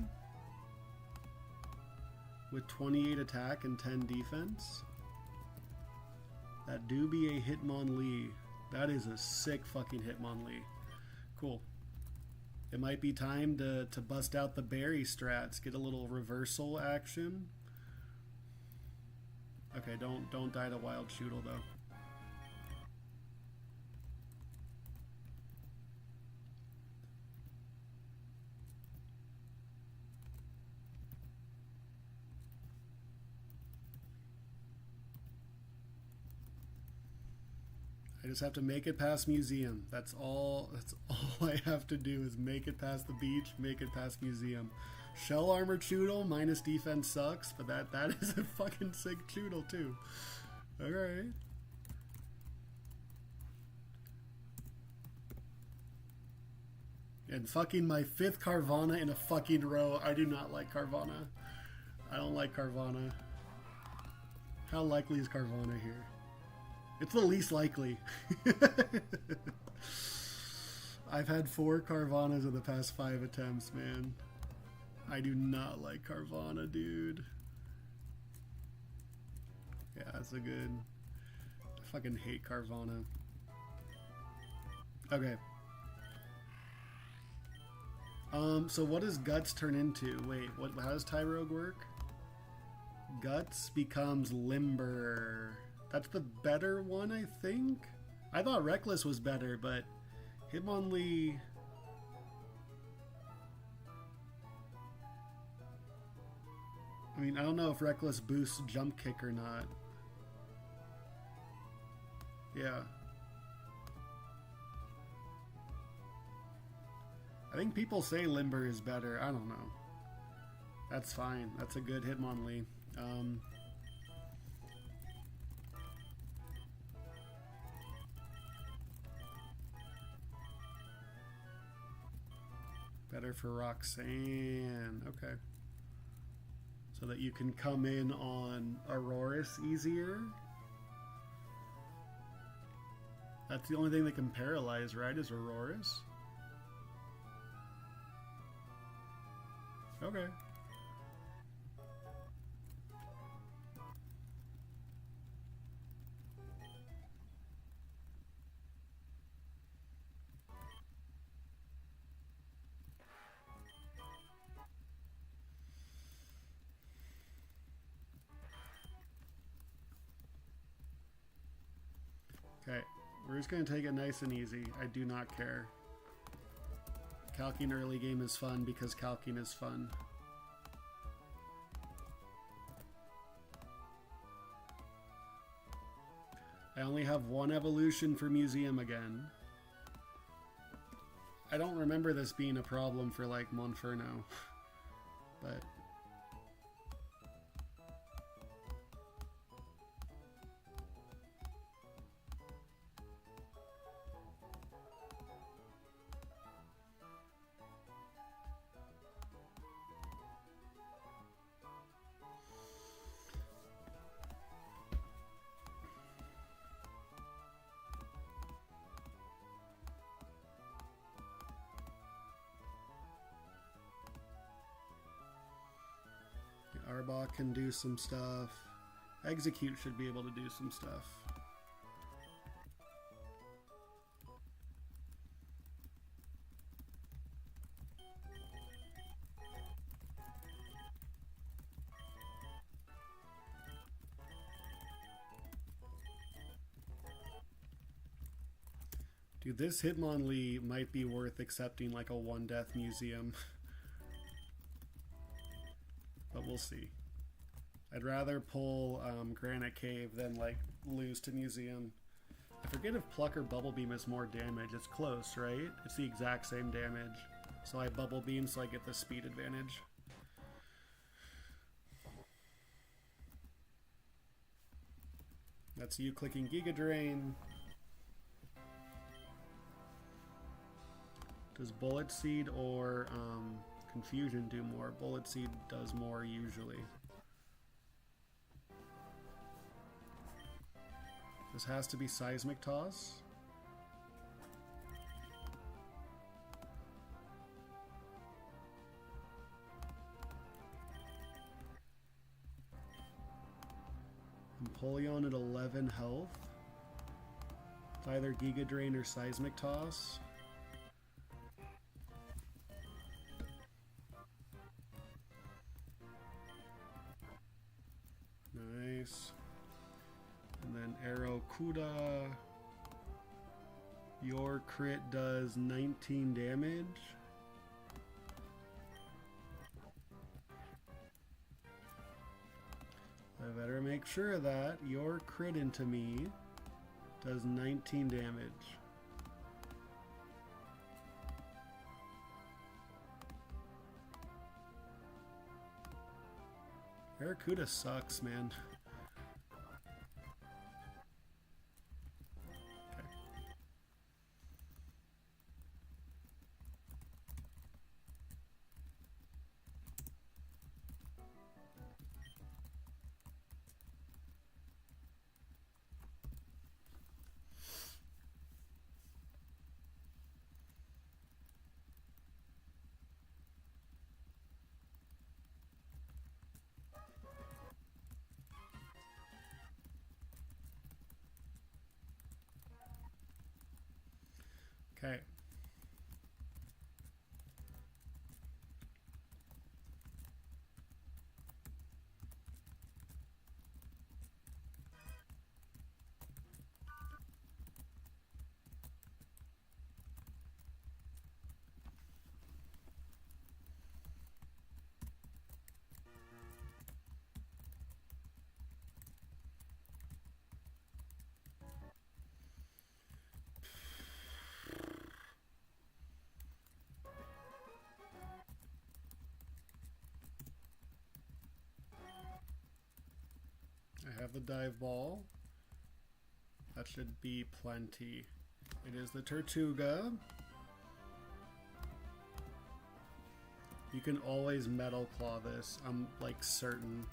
with 28 attack and 10 defense. That do be a Hitmonlee. That is a sick fucking Hitmonlee. Cool. It might be time to bust out the berry strats, get a little reversal action. Okay, don't die to Wild Choodle though. I just have to make it past Museum. That's all I have to do is make it past the beach, make it past Museum. Shell Armor Choodle minus defense sucks, but that is a fucking sick Choodle too. Alright. And fucking my 5th Carvana in a fucking row. I do not like Carvana. I don't like Carvana. How likely is Carvana here? It's the least likely. I've had 4 Carvanas in the past 5 attempts, man. I do not like Carvana, dude. Yeah, that's a good... I fucking hate Carvana. Okay. So what does Guts turn into? Wait, how does Tyrogue work? Guts becomes Limber. That's the better one, I think? I thought Reckless was better, but Hitmonlee... I mean, I don't know if Reckless boosts Jump Kick or not. Yeah. I think people say Limber is better. I don't know. That's fine. That's a good Hitmonlee. Better for Roxanne. Okay. So that you can come in on Aurorus easier. That's the only thing that can paralyze, right? Is Aurorus? Okay. Okay, we're just going to take it nice and easy. I do not care. Calking early game is fun because calking is fun. I only have 1 evolution for Museum again. I don't remember this being a problem for like Monferno, but... Arbok can do some stuff. Execute should be able to do some stuff. Dude, this Hitmonlee might be worth accepting like a 1-death museum. But we'll see. I'd rather pull Granite Cave than like lose to museum. I forget if Pluck or Bubble Beam is more damage. It's close, right? It's the exact same damage. So I Bubble Beam so I get the speed advantage. That's you clicking Giga Drain. Does Bullet Seed or Confusion do more? Bullet Seed does more usually. This has to be Seismic Toss. Empoleon at 11 health. It's either Giga Drain or Seismic Toss. Nice. And then Arrokuda. Your crit does 19 damage. I better make sure that your crit into me does 19 damage. Arrokuda sucks, man. Okay. I have the dive ball. That should be plenty. It is the Tortuga. You can always Metal Claw this, I'm like certain.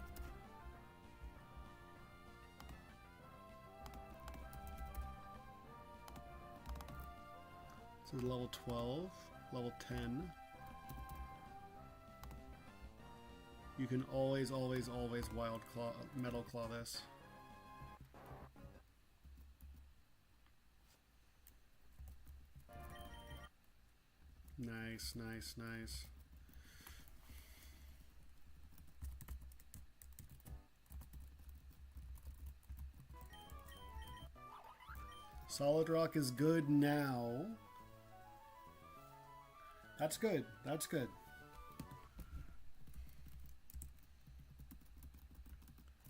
This is level 12, level 10. You can always Wild Claw, Metal Claw this. Nice, nice, nice. Solid Rock is good now. That's good, that's good.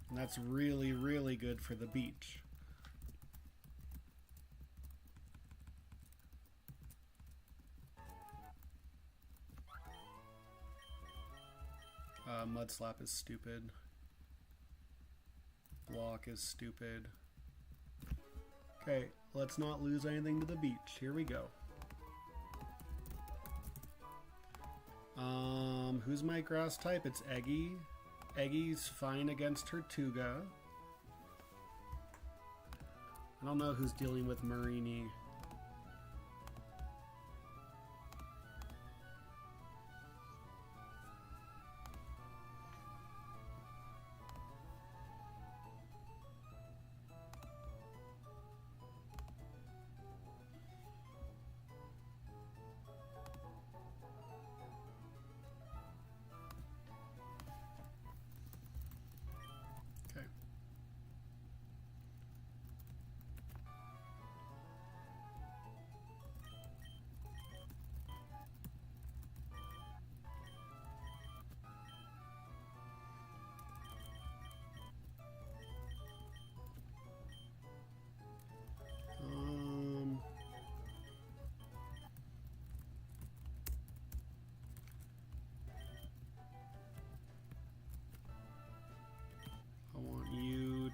And that's really, really good for the beach. Mud Slap is stupid. Block is stupid. Okay, let's not lose anything to the beach. Here we go. Who's my grass type? It's Eggy. Eggy's fine against Tortuga. I don't know who's dealing with Marini.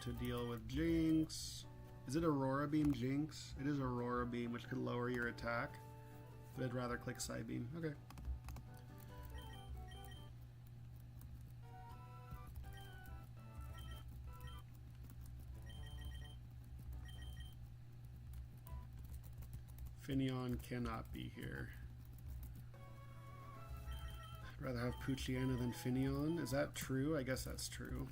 to deal with Jinx. Is it Aurora Beam Jinx? It is Aurora Beam, which could lower your attack. But I'd rather click Psybeam. Okay. Finneon cannot be here. I'd rather have Poochyena than Finneon. Is that true? I guess that's true.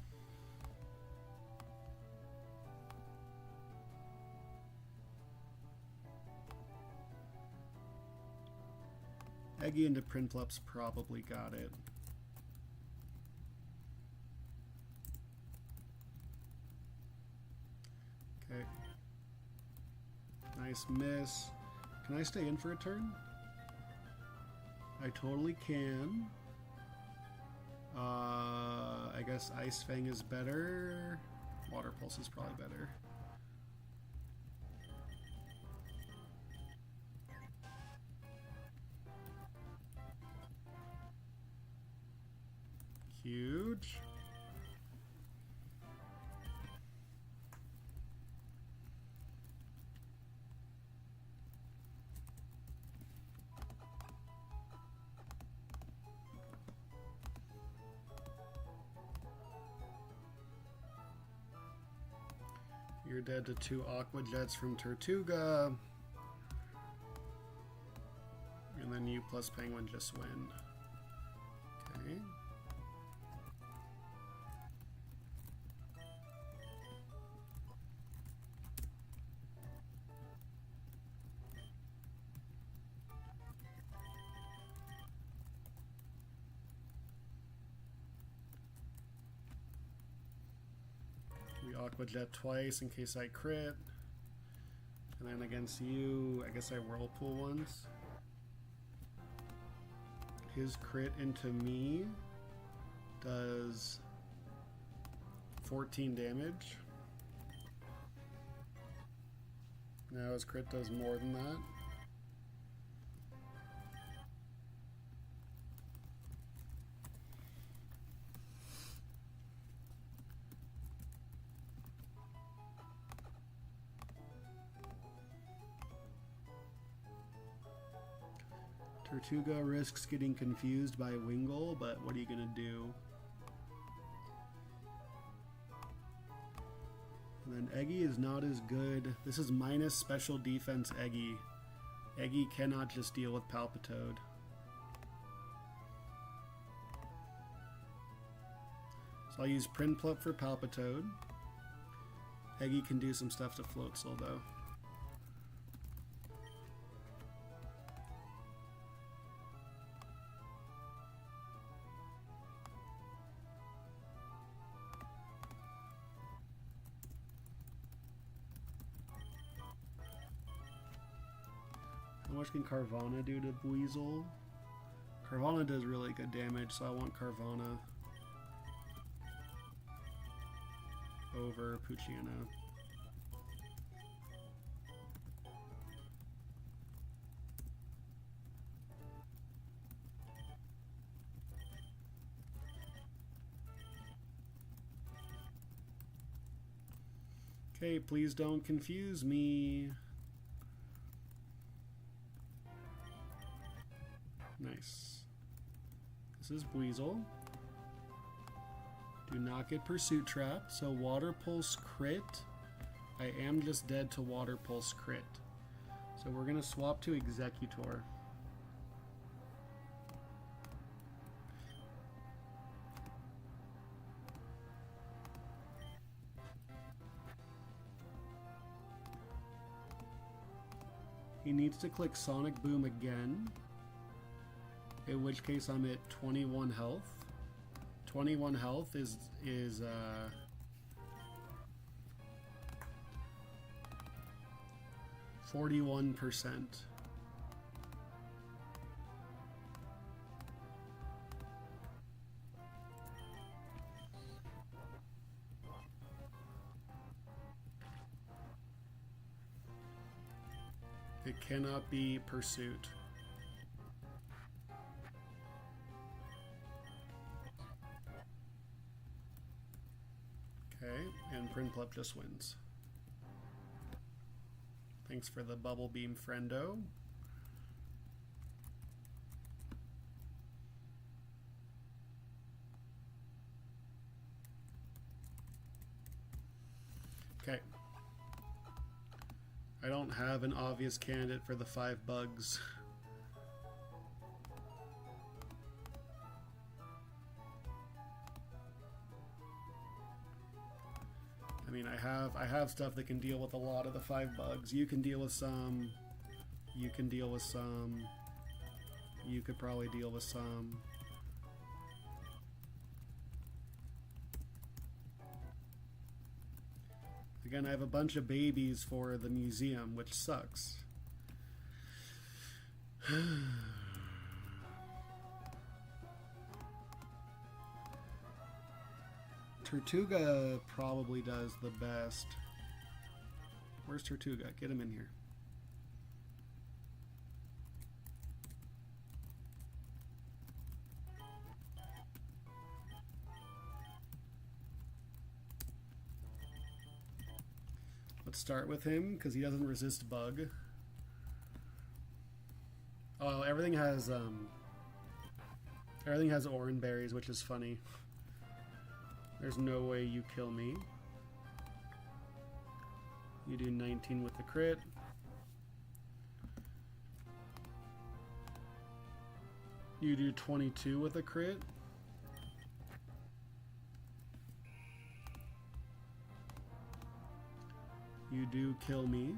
Eggy into Prinplup's probably got it. Okay. Nice miss. Can I stay in for a turn? I totally can. I guess Ice Fang is better. Water Pulse is probably better. Huge. You're dead to 2 Aqua Jets from Tortuga. And then you plus Penguin just win. Okay. Aqua Jet twice in case I crit. And then against you, I guess I Whirlpool once. His crit into me does 14 damage. Now his crit does more than that. Tortuga risks getting confused by Wingull, but what are you gonna do? And then Eggy is not as good. This is minus special defense Eggy. Eggy cannot just deal with Palpitoad. So I'll use Prinplup for Palpitoad. Eggy can do some stuff to Floatzel though. How much can Carvanha do to Buizel? Carvanha does really good damage, so I want Carvanha over Poochyena. Okay, please don't confuse me. Nice. This is Buizel. Do not get Pursuit Trap. So Water Pulse crit. I am just dead to Water Pulse crit. So we're going to swap to Executor. He needs to click Sonic Boom again. In which case I'm at 21 health. 21 health is 41%. It cannot be Pursuit. Okay, and Prinplup just wins. Thanks for the bubble beam, friendo. Okay. I don't have an obvious candidate for the 5 bugs. I mean, I have stuff that can deal with a lot of the 5 bugs. You can deal with some. You can deal with some. You could probably deal with some. Again, I have a bunch of babies for the museum, which sucks. Tortuga probably does the best. Where's Tortuga? Get him in here. Let's start with him because he doesn't resist bug. Oh, everything has orange berries, which is funny. There's no way you kill me. You do 19 with the crit. You do 22 with a crit. You do kill me.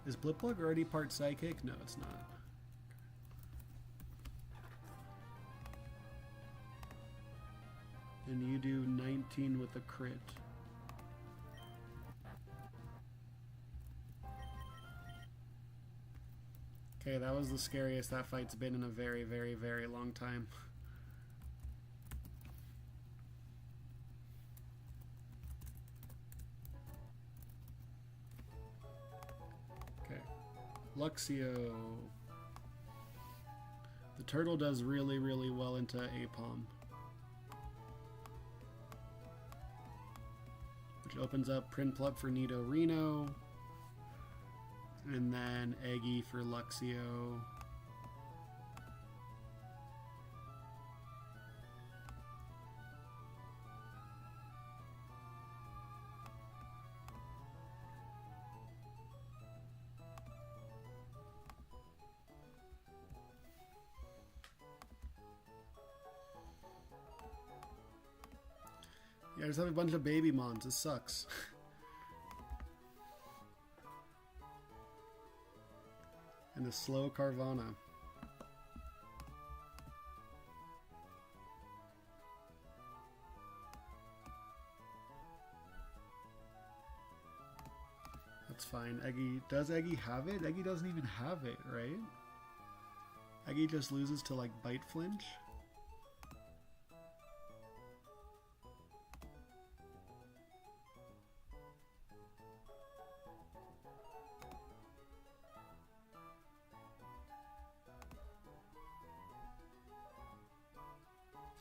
Is Blipplug already part psychic? No, it's not. And you do 19 with a crit. Okay, that was the scariest that fight's been in a very, very, very long time. Okay, Luxio. The turtle does really, really well into Apom, which opens up Prinplup for Nidorino. And then Eggy for Luxio. Yeah, I just have a bunch of baby mons. This sucks. And a slow Carvana. That's fine. Eggy, does Eggy have it? Eggy doesn't even have it, right? Eggy just loses to like Bite Flinch.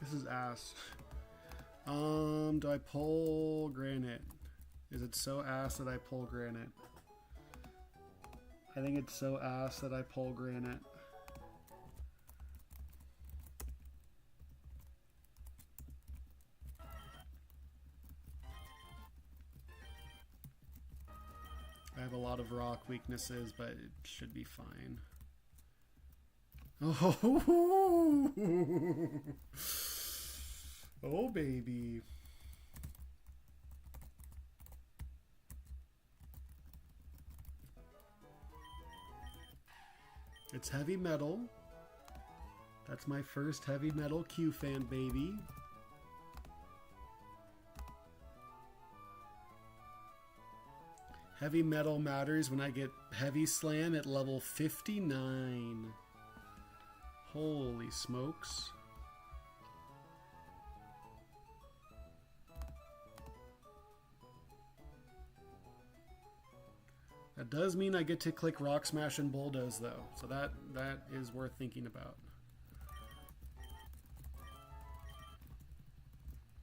This is ass. Do I pull Granite? Is it so ass that I pull Granite? I think it's so ass that I pull Granite. I have a lot of rock weaknesses, but it should be fine. Oh, oh baby. It's heavy metal. That's my first heavy metal Q fan, baby. Heavy metal matters when I get heavy slam at level 59. Holy smokes. That does mean I get to click Rock Smash and Bulldoze though, so that is worth thinking about.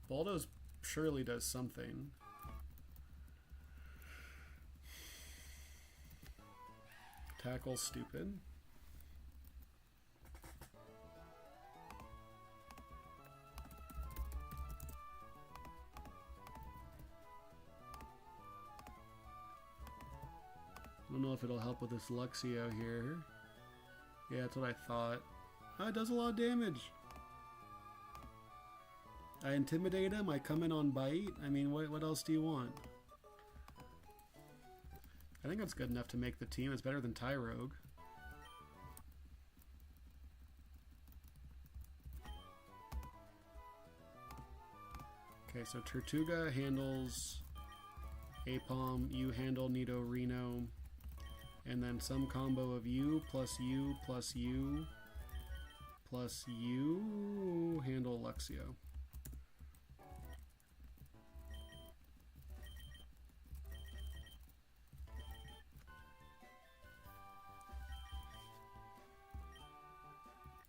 Bulldoze surely does something. Tackle's stupid. I don't know if it'll help with this Luxio here. Yeah, that's what I thought. Oh, it does a lot of damage. I intimidate him, I come in on bite. I mean, what else do you want? I think that's good enough to make the team. It's better than Tyrogue. Okay, so Tortuga handles Apom, you handle Nidorino, and then some combo of you plus you plus you plus you handle Luxio.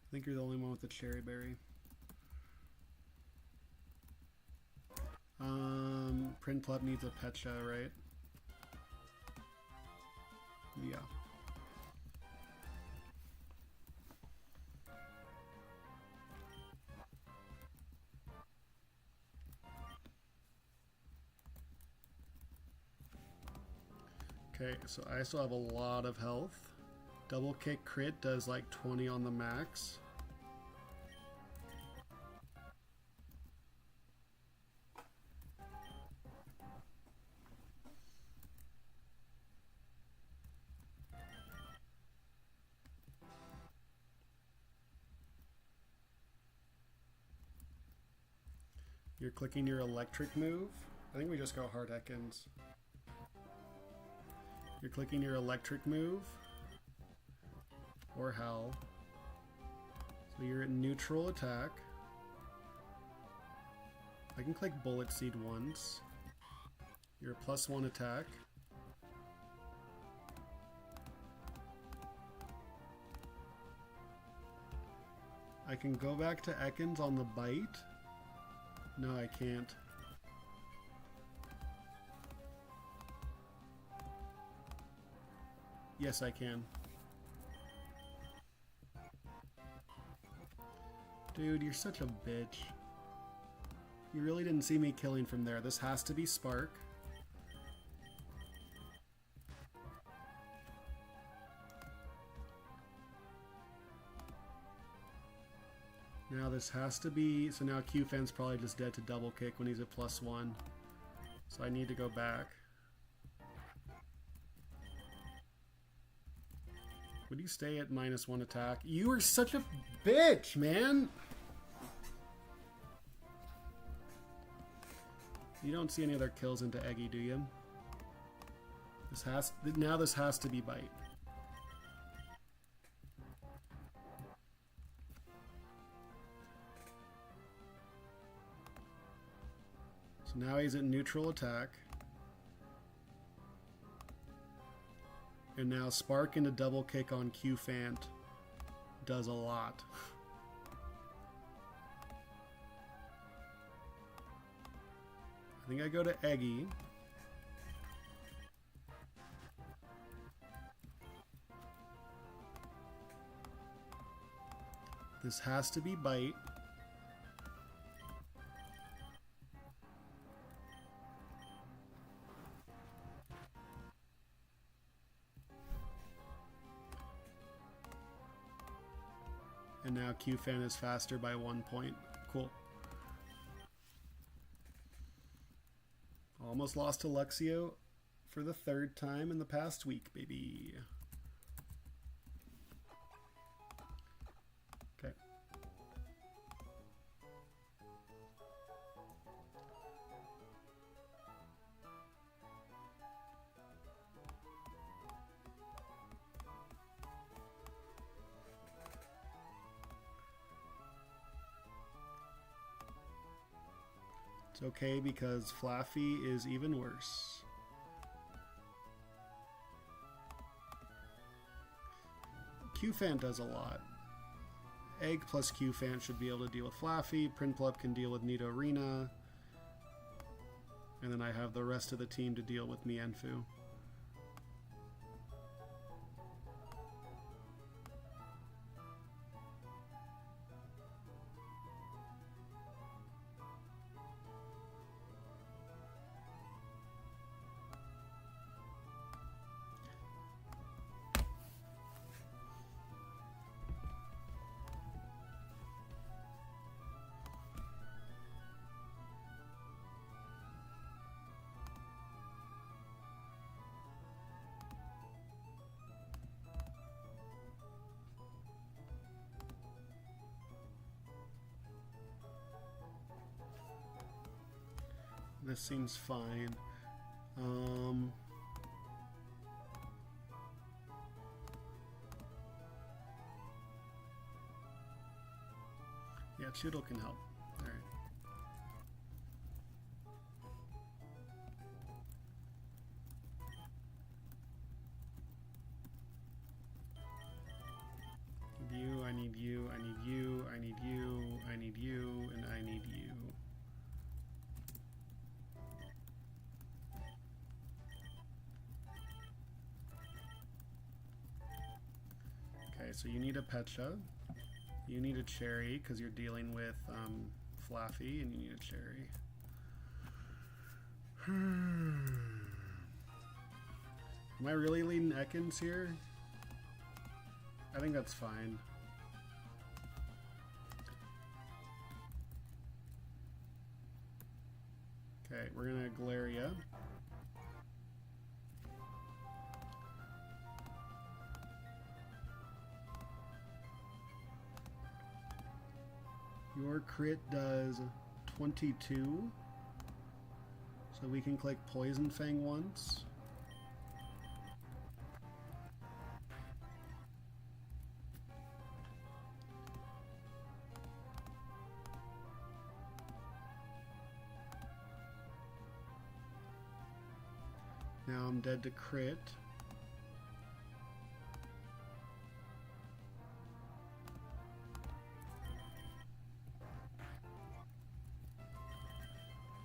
I think you're the only one with the Cherry Berry. Prinplup needs a Pecha, right? Yeah. Okay, so I still have a lot of health. Double kick crit does like 20 on the max. You're clicking your electric move. I think we just go hard Ekans. You're clicking your electric move. Or Howl. So you're at neutral attack. I can click Bullet Seed once. You're a +1 attack. I can go back to Ekans on the bite. No, I can't. Yes, I can. Dude, you're such a bitch. You really didn't see me killing from there. This has to be Spark. Now this has to be... So now Q-Fan's probably just dead to double kick when he's at +1. So I need to go back. Would you stay at -1 attack? You are such a bitch, man! You don't see any other kills into Eggy, do you? Now this has to be bite. So now he's at neutral attack. And now Spark into double kick on Q-Fant does a lot. I think I go to Eggy. This has to be bite. And now Q-Fan is faster by 1 point. Cool. Almost lost to Luxio for the 3rd time in the past week, baby. Okay. It's okay because Flaffy is even worse. Q-Fant does a lot. Egg plus Q-Fant should be able to deal with Flaffy. Prinplup can deal with Nidorina. And then I have the rest of the team to deal with Mienfoo. This seems fine. Yeah, Choodle can help. All right. You, I need you, I need you, I need you, I need you, and I need you. Okay, so you need a Pecha, you need a Cherry because you're dealing with Flaffy, and you need a Cherry. Am I really leading Ekans here? I think that's fine. Okay, we're gonna Galeria. Your crit does 22. So we can click Poison Fang once. Now I'm dead to crit.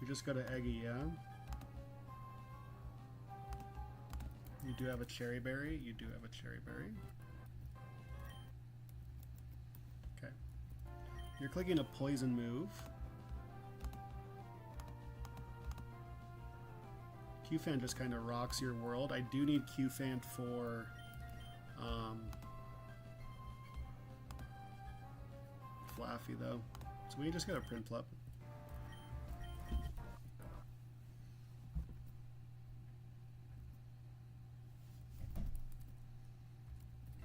We just go to Eggy, yeah? You do have a Cherry Berry. You do have a Cherry Berry. Okay. You're clicking a Poison move. Q-Fan just kind of rocks your world. I do need Q-Fan for Flaffy though. So we just got a Prinplup.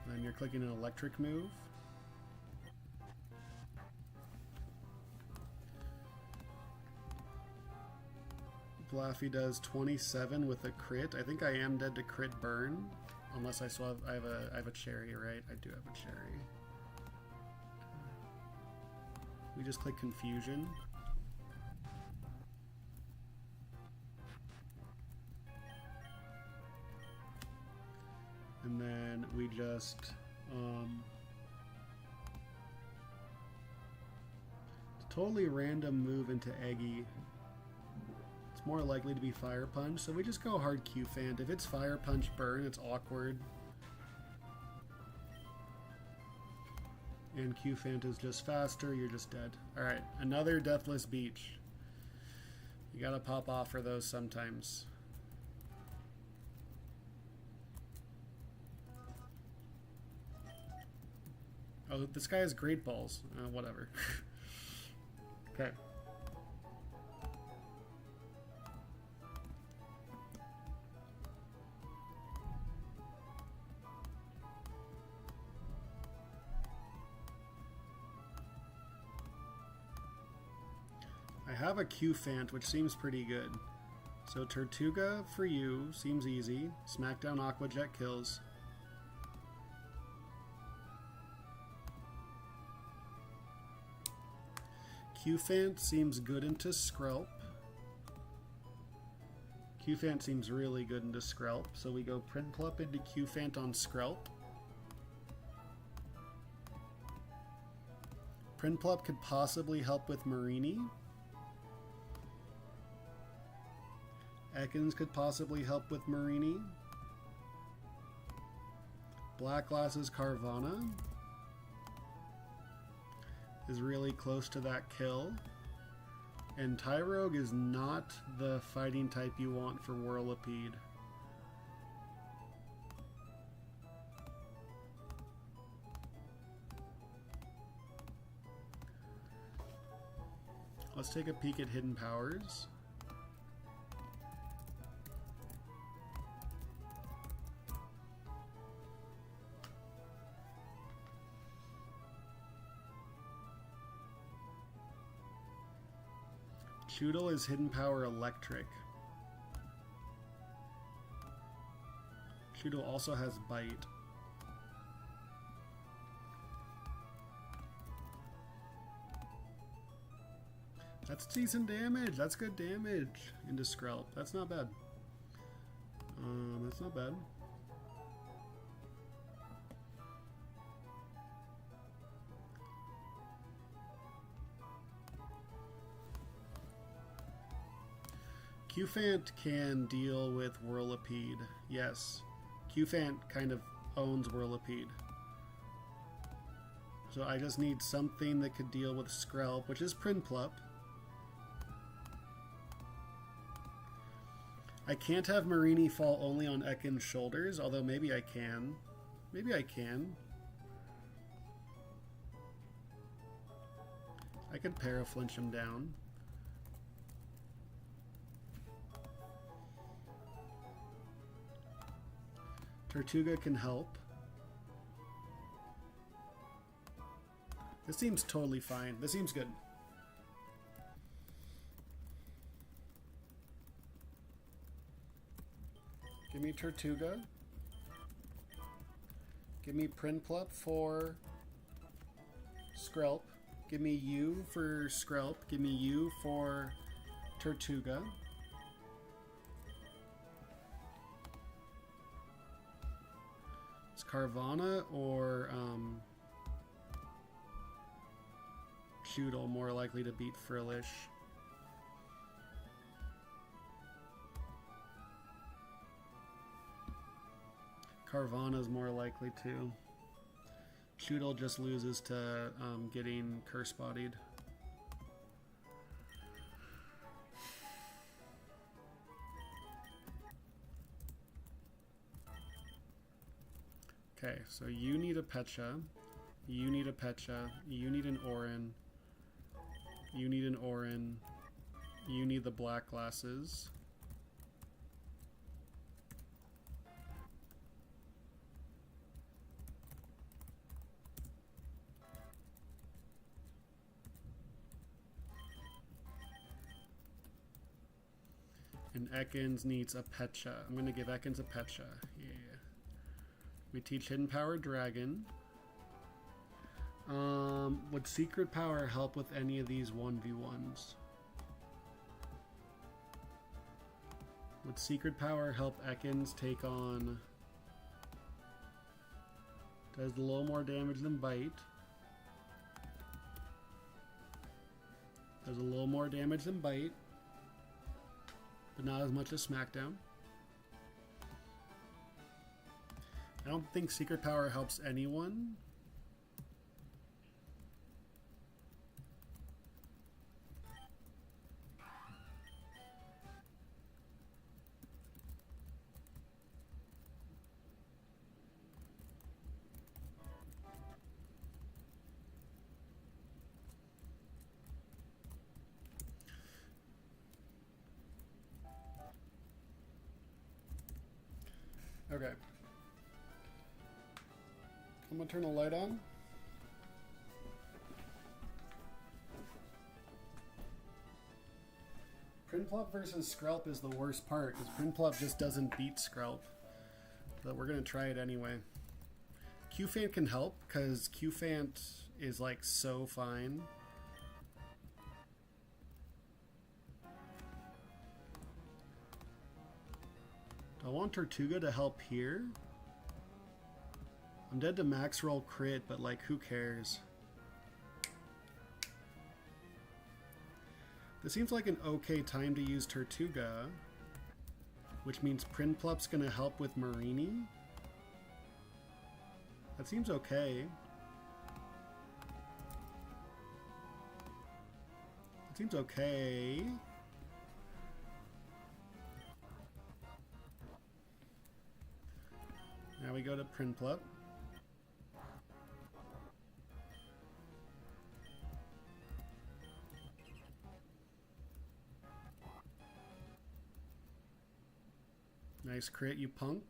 Then you're clicking an electric move. Flaffy does 27 with a crit. I think I am dead to crit burn, unless I still have I have a Cherry, right? I do have a Cherry. We just click Confusion. And then we just totally random move into Eggy. It's more likely to be Fire Punch, so we just go hard Q-Fant. If it's Fire Punch Burn, it's awkward. And Q-Fant is just faster, you're just dead. Alright, another Deathless Beach. You gotta pop off for those sometimes. Oh, this guy has Great Balls. Whatever. Okay. I have a Q-Fant, which seems pretty good. So Tortuga for you seems easy. Smackdown Aqua Jet kills. Q-Fant seems good into Skrelp. Q-Fant seems really good into Skrelp. So we go Prinplup into Q-Fant on Skrelp. Prinplup could possibly help with Marini. Ekans could possibly help with Marini. Black Glasses Carvana is really close to that kill. And Tyrogue is not the fighting type you want for Whirlipede. Let's take a peek at Hidden Powers. Choodle is Hidden Power Electric. Choodle also has Bite. That's decent damage. That's good damage into Skrelp. That's not bad. That's not bad. Qfant can deal with Whirlipede. Yes. Qfant kind of owns Whirlipede. So I just need something that could deal with Skrelp, which is Prinplup. I can't have Marini fall only on Ekans' shoulders, although maybe I can. Maybe I can. I could Paraflinch him down. Tortuga can help. This seems totally fine. This seems good. Give me Tortuga. Give me Prinplup for Skrelp. Give me you for Skrelp. Give me you for Tortuga. Is Carvana or Choodle more likely to beat Frillish? Carvana's more likely to. Choodle just loses to getting curse bodied. Okay, so you need a Pecha. You need a Pecha. You need an Orin. You need an Orin. You need the Black Glasses. And Ekans needs a Pecha. I'm going to give Ekans a Pecha. Yeah. We teach Hidden Power Dragon. Would Secret Power help with any of these 1v1s? Would Secret Power help Ekans take on... Does a little more damage than Bite. Does a little more damage than Bite. But not as much as Smackdown. I don't think Secret Power helps anyone. Okay. I'm gonna turn the light on. Prinplup versus Skrelp is the worst part, because Prinplup just doesn't beat Skrelp. But we're gonna try it anyway. Qfant can help, because Qfant is like so fine. I want Tortuga to help here. I'm dead to max roll crit, but like who cares? This seems like an okay time to use Tortuga, which means Prinplup's gonna help with Marini. That seems okay. It seems okay. Now we go to Prinplup. Nice crit, you punk.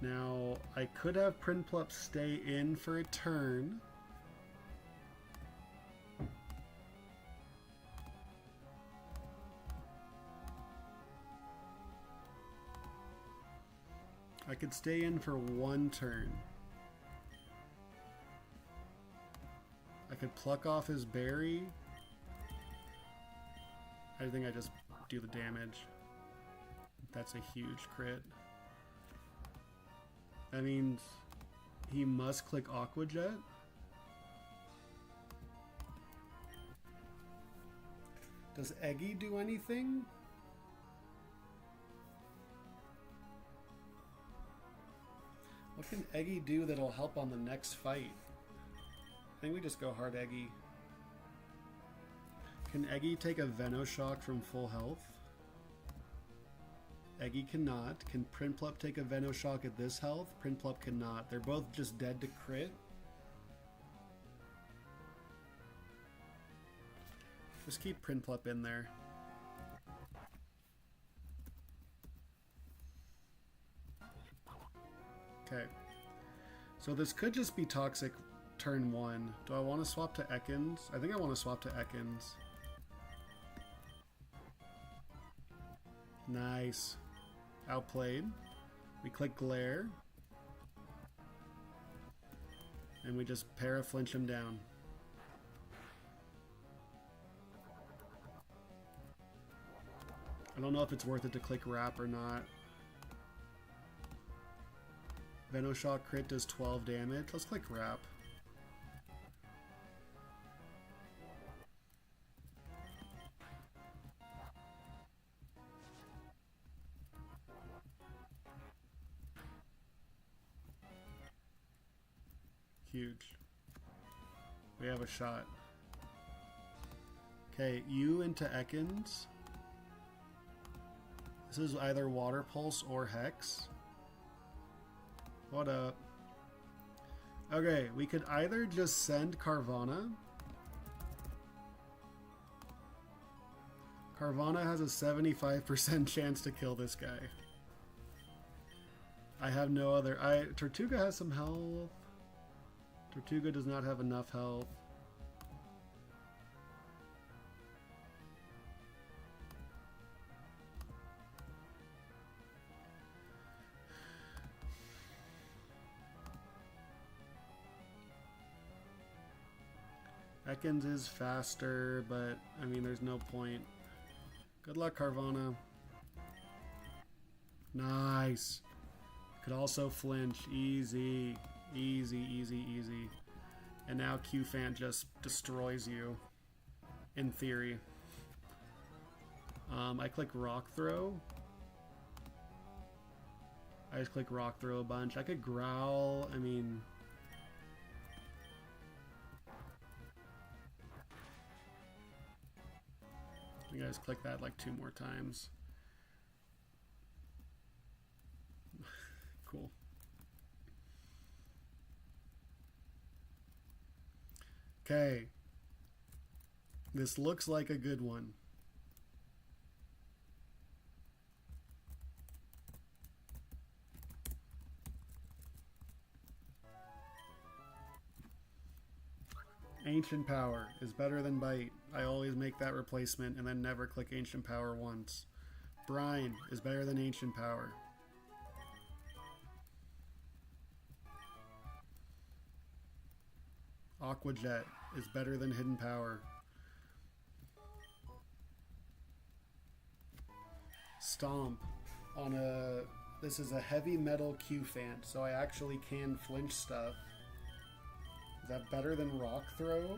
Now, I could have Prinplup stay in for a turn. I could stay in for one turn. I could pluck off his berry. I think I just do the damage. That's a huge crit. That means he must click Aqua Jet. Does Eggy do anything? What can Eggy do that'll help on the next fight? I think we just go hard Eggy. Can Eggy take a Venoshock from full health? Eggy cannot. Can Prinplup take a Venoshock at this health? Prinplup cannot. They're both just dead to crit. Just keep Prinplup in there. Okay. So this could just be toxic turn 1. Do I want to swap to Ekans? I think I want to swap to Ekans. Nice. Outplayed. We click Glare. And we just para-flinch him down. I don't know if it's worth it to click Wrap or not. Venoshock crit does 12 damage. Let's click Wrap. Huge. We have a shot. Okay, you into Ekans. This is either Water Pulse or Hex. What up? Okay, we could either just send Carvana. Carvana has a 75% chance to kill this guy. I have no other... Tortuga has some health. Tortuga does not have enough health. Ekans is faster, but I mean, there's no point. Good luck, Carvana. Nice. Could also flinch. Easy. Easy, easy, easy. And now Q-Fan just destroys you. In theory. I click Rock Throw. I just click Rock Throw a bunch. I could Growl. I mean... You guys click that like 2 more times. Cool. Okay. This looks like a good one. Ancient Power is better than Bite. I always make that replacement and then never click Ancient Power once. Brine is better than Ancient Power. Aqua Jet is better than Hidden Power. Stomp on a This is a heavy metal Q-Fant, so I actually can flinch stuff. Is that better than Rock Throw?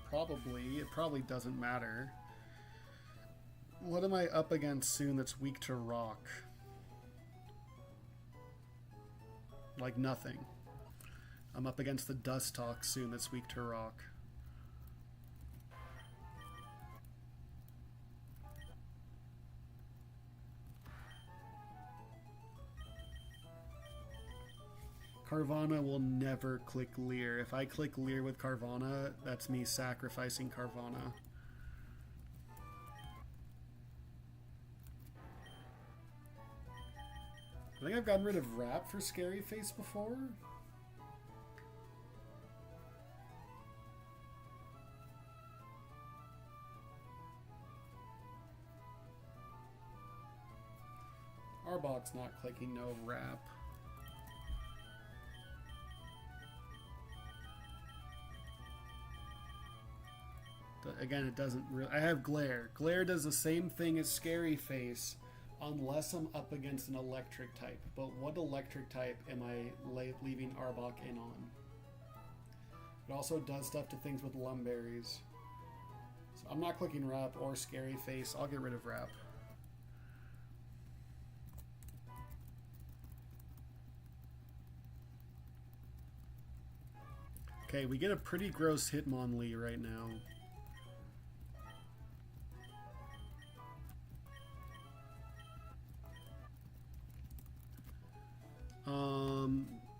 Probably. It probably doesn't matter. What am I up against soon that's weak to Rock? Like nothing. I'm up against the Dust Talk soon that's weak to Rock. Carvana will never click Leer. If I click Leer with Carvana, that's me sacrificing Carvana. I think I've gotten rid of Wrap for Scary Face before. Arbok's not clicking no Wrap. Again, it doesn't really... I have Glare. Glare does the same thing as Scary Face, unless I'm up against an electric type. But what electric type am I leaving Arbok in on? It also does stuff to things with Lumberries. So I'm not clicking Wrap or Scary Face. I'll get rid of Wrap. Okay, we get a pretty gross Hitmonlee right now.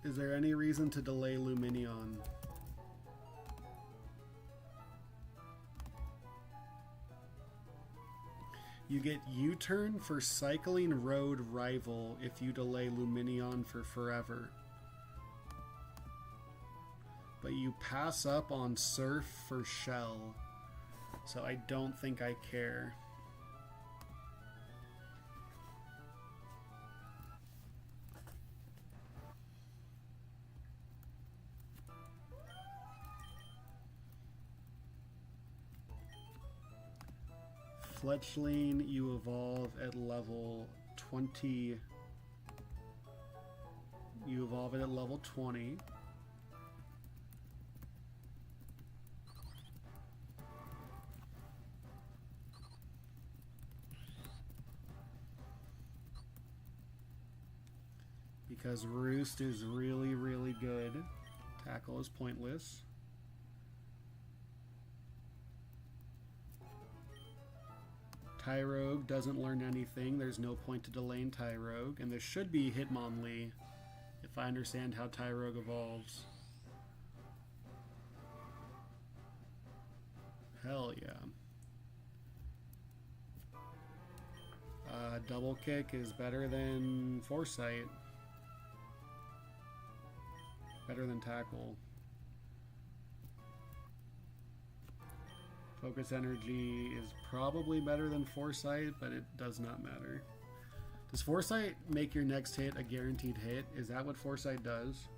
Is there any reason to delay Lumineon? You get U-turn for Cycling Road Rival if you delay Lumineon for forever. But you pass up on Surf for Shell. So I don't think I care. Fletchling, you evolve at level 20. You evolve it at level 20. Because Roost is really, really good. Tackle is pointless. Tyrogue doesn't learn anything. There's no point to delaying Tyrogue. And there should be Hitmonlee, if I understand how Tyrogue evolves. Hell yeah. Double Kick is better than Foresight. Better than Tackle. Focus Energy is probably better than Foresight, but it does not matter. Does Foresight make your next hit a guaranteed hit? Is that what Foresight does?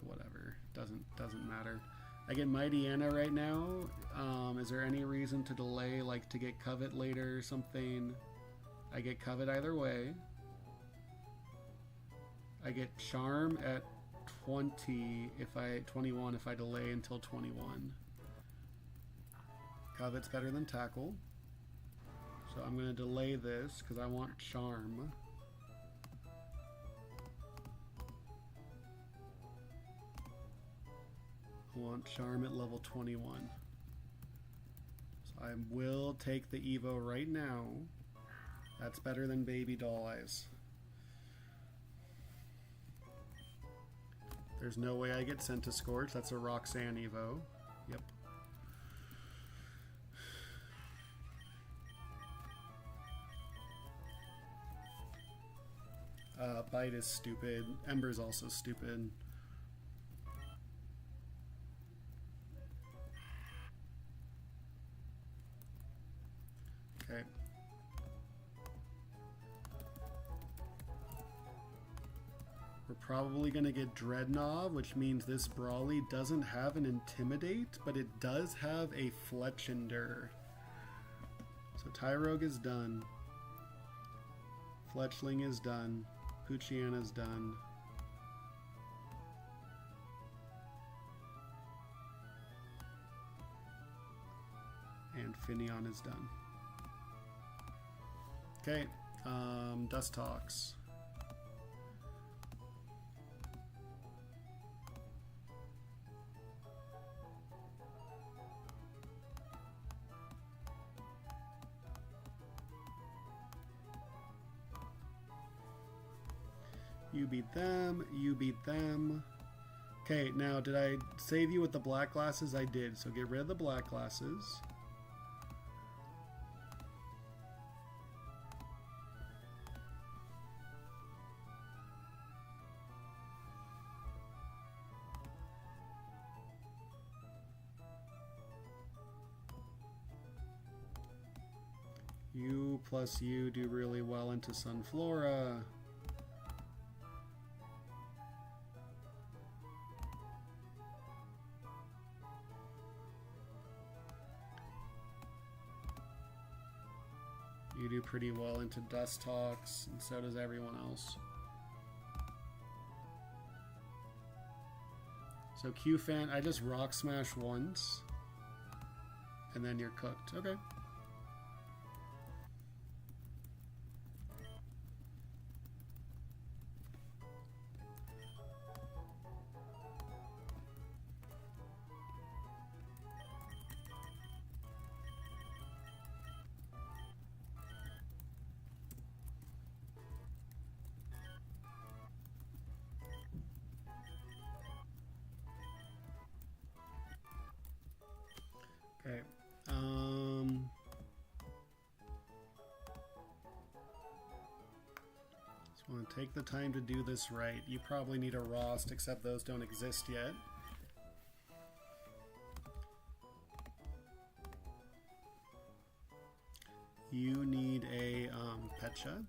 Whatever. Doesn't matter. I get Mighty Anna right now. Is there any reason to delay, like to get Covet later or something? I get Covet either way. I get Charm at 21 if I delay until 21. Covet's better than Tackle. So I'm going to delay this because I want Charm. I want Charm at level 21. So I will take the Evo right now. That's better than Baby Doll Eyes. There's no way I get sent to Scorch. That's a Roxanne Evo. Yep. Bite is stupid. Ember's also stupid. Okay. We're probably going to get Dreadnought, which means this BROLY doesn't have an Intimidate, but it does have a Fletchender. So Tyrogue is done. Fletchling is done. Poochyana's done. And Finneon is done. Okay, Dust Talks. You beat them, you beat them. Okay, now did I save you with the black glasses? I did, so get rid of the black glasses. You plus you do really well into Sunflora. You do pretty well into Dust Talks, and so does everyone else. So Q-Fan, I just Rock Smash once, and then you're cooked. Okay. Okay. Just want to take the time to do this right. You probably need a Rost, except those don't exist yet. You need a Pecha.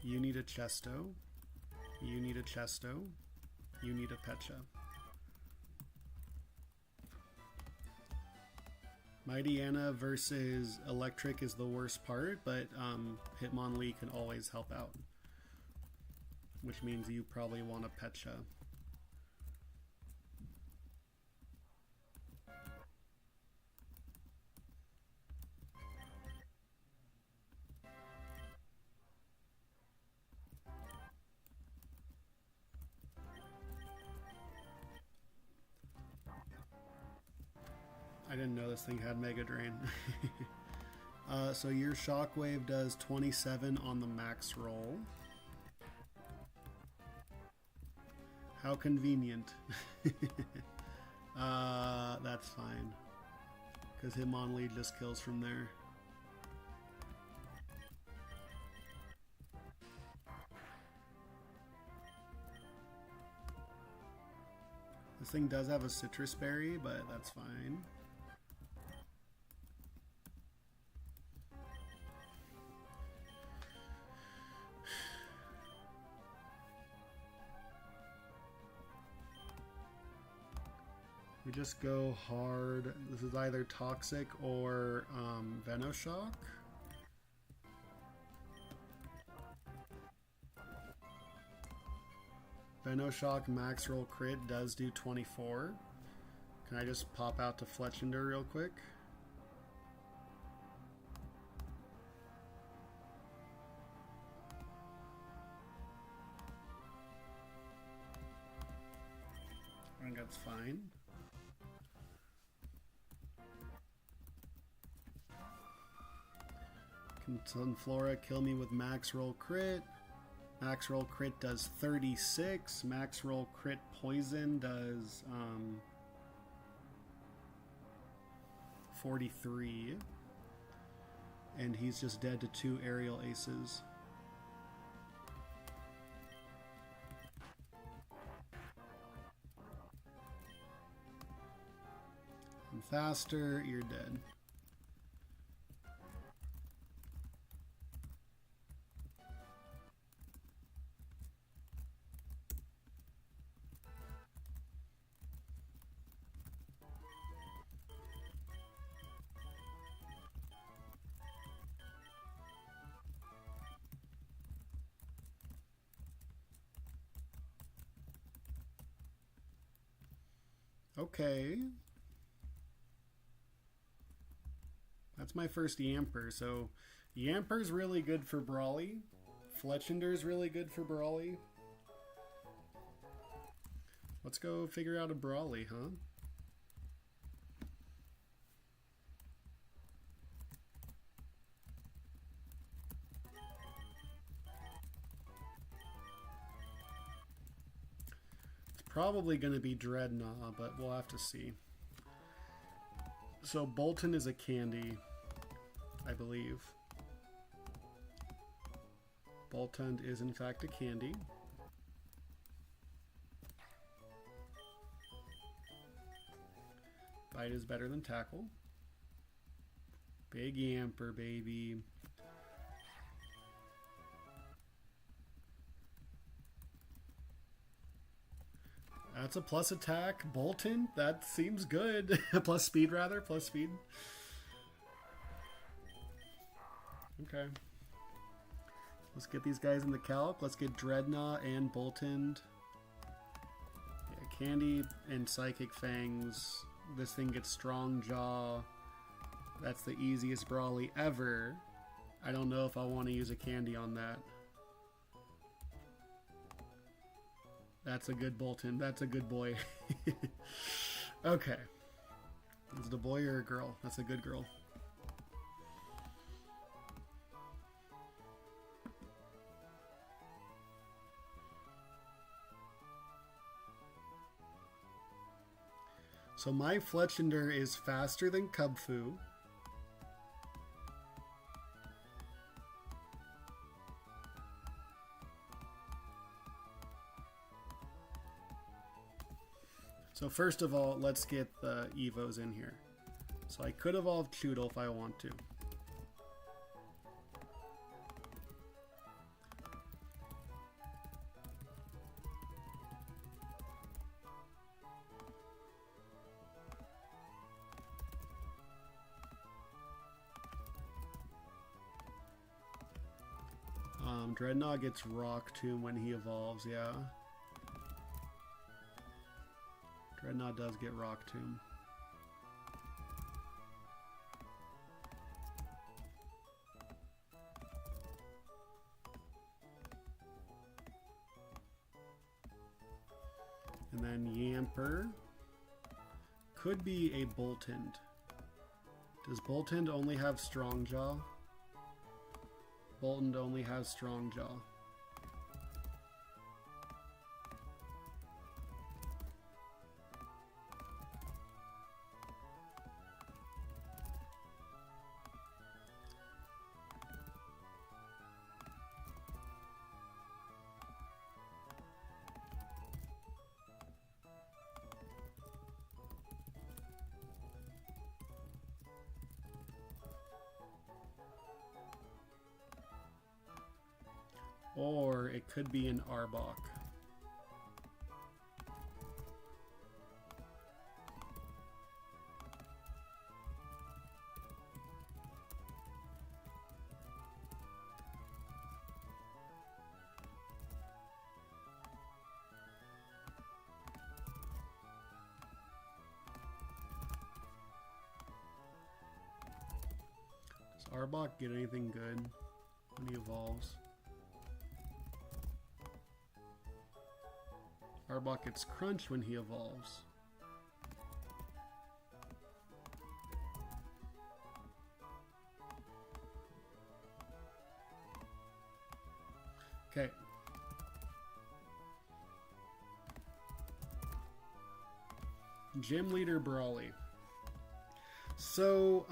You need a Chesto. You need a Chesto. You need a Pecha. Mighty Anna versus Electric is the worst part, but Hitmonlee can always help out. Which means you probably want a Pecha. I didn't know this thing had Mega Drain. So your Shockwave does 27 on the max roll. How convenient. That's fine. Because Hitmonlee just kills from there. This thing does have a Citrus Berry, but that's fine. We just go hard. This is either Toxic or Venoshock. Venoshock max roll crit does do 24. Can I just pop out to Fletchender real quick? I think that's fine. Can Sunflora kill me with max roll crit? Max roll crit does 36. Max roll crit poison does 43. And he's just dead to 2 aerial aces. I'm faster, you're dead. Okay. That's my first Yamper. So Yamper's really good for BROLY. Fletchender's really good for BROLY. Let's go figure out a BROLY, huh? It's probably going to be Dreadnought, but we'll have to see. So Bolton is a candy, I believe. Bolton is in fact a candy. Bite is better than tackle. Big Yamper, baby. That's a plus attack. Bolton, that seems good. Plus speed, rather. Plus speed. Okay. Let's get these guys in the calc. Let's get Dreadnought and Bolton. Yeah, Candy and Psychic Fangs. This thing gets Strong Jaw. That's the easiest BROLY ever. I don't know if I want to use a candy on that. That's a good Bolton. That's a good boy. Okay. Is it a boy or a girl? That's a good girl. So my Fletchender is faster than Cubfu. So first of all, let's get the Evos in here. So I could evolve Choodle if I want to. Dreadnought gets Rock Tomb when he evolves, yeah. Dreadnought does get Rock Tomb. And then Yamper could be a Boltund. Does Boltund only have Strong Jaw? Boltund only has Strong Jaw. Or it could be an Arbok. Does Arbok get anything good when he evolves? Arbok gets Crunch when he evolves. Okay. Gym Leader BROLY. So,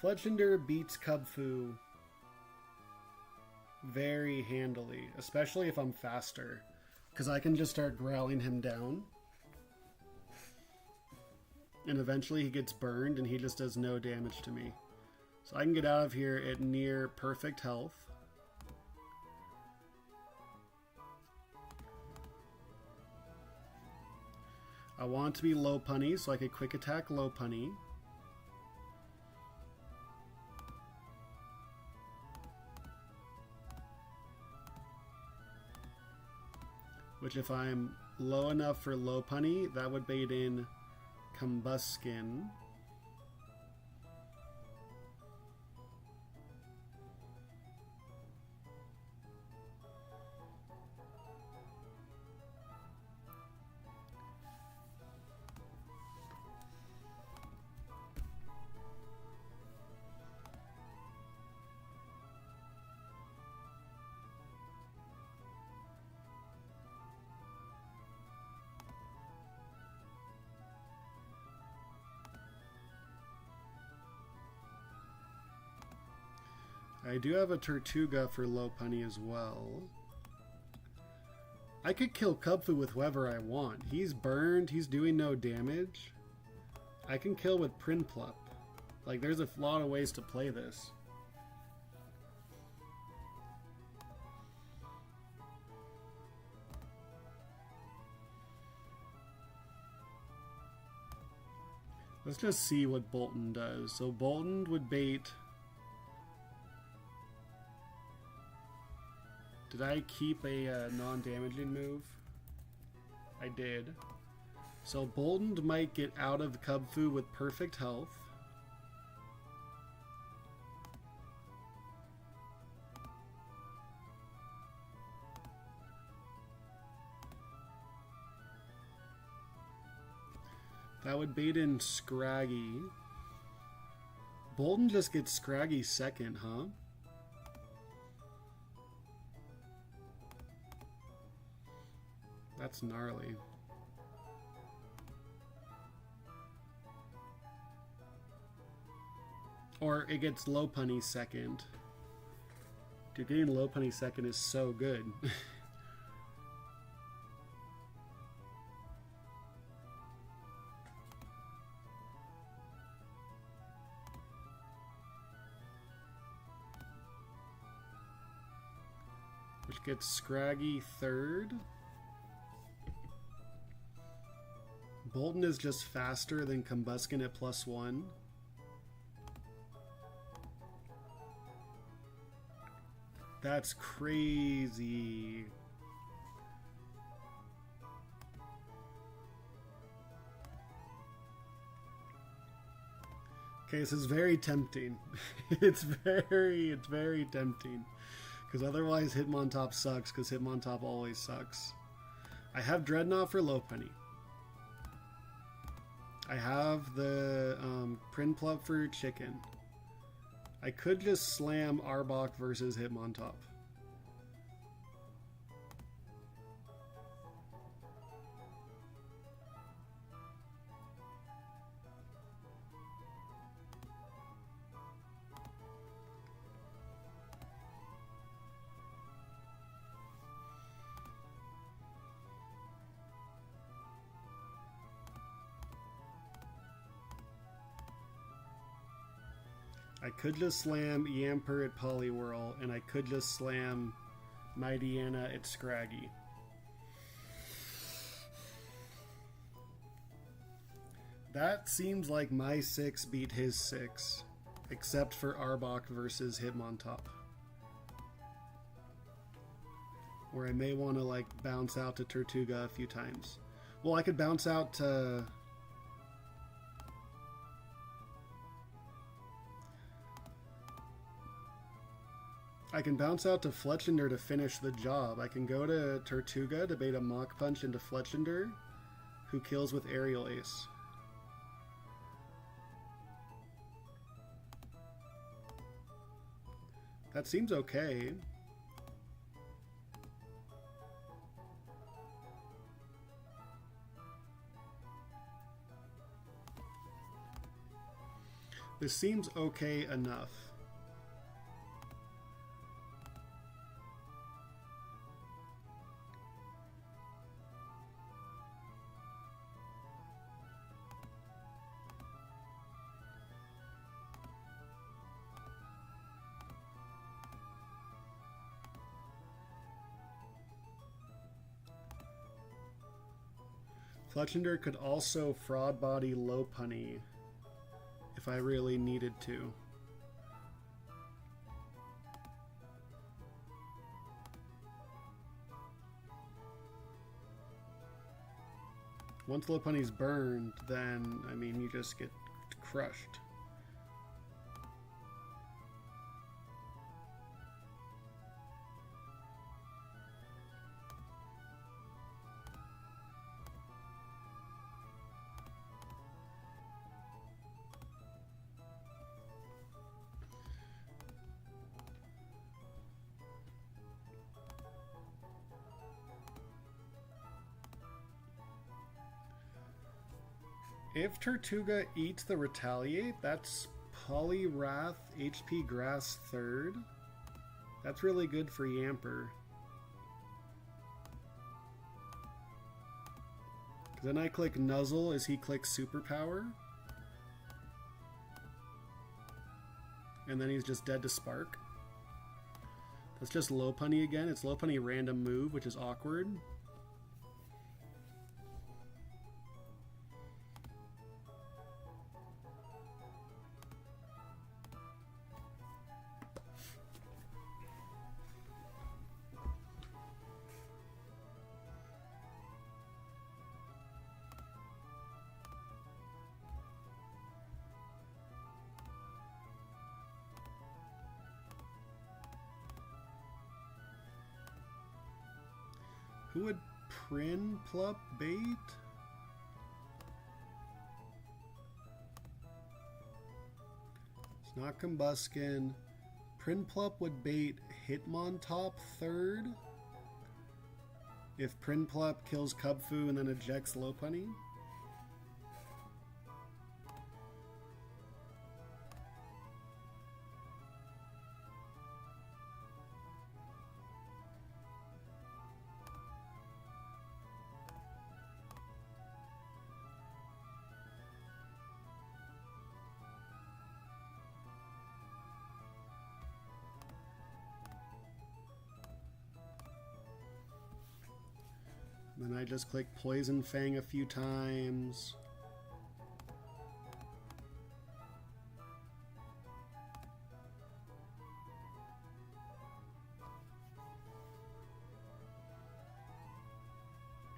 Fletchender beats Cubfu very handily, especially if I'm faster. Because I can just start growling him down. And eventually he gets burned and he just does no damage to me. So I can get out of here at near perfect health. I want to be low punny so I could quick attack low punny. Which if I'm low enough for low punny. That would bait in Combuskin. I do have a Tortuga for low punny as well. I could kill Kubfu with whoever I want. He's burned, he's doing no damage. I can kill with Prinplup. Like, there's a lot of ways to play this. Let's just see what Bolton does. So Bolton would bait... Did I keep a non-damaging move? I did. So Bolton might get out of Kubfu with perfect health. That would bait in Scraggy. Bolton just gets Scraggy second, huh? That's gnarly. Or it gets low punny second. Dude, getting low punny second is so good. Which gets Scraggy third. Bolton is just faster than Combuskin at +1. That's crazy. Okay, this is very tempting. it's very tempting. Because otherwise Hitmontop sucks, because Hitmontop always sucks. I have Dreadnought for low penny. I have the Prinplup for chicken. I could just slam Arbok versus Hitmontop. I could just slam Yamper at Poliwhirl, and I could just slam Mightyena at Scraggy. That seems like my 6 beat his 6, except for Arbok versus Hitmontop. Where I may want to like bounce out to Tortuga a few times. Well, I could bounce out to... I can bounce out to Fletchinder to finish the job. I can go to Tortuga to bait a Mach Punch into Fletchinder, who kills with Aerial Ace. That seems okay. This seems okay enough. Fletchinder could also Fraud Body low punny if I really needed to. Once Low Punny's burned, then, I mean, you just get crushed. If Tortuga eats the Retaliate, that's Poliwrath HP Grass 3rd. That's really good for Yamper. Then I click Nuzzle as he clicks Superpower. And then he's just dead to Spark. That's just Low Punny again. It's Low Punny random move, which is awkward. Who would Prinplup bait? It's not Combuskin. Prinplup would bait Hitmontop 3rd. If Prinplup kills Cubfu and then ejects Low Punny. Then I just click Poison Fang a few times.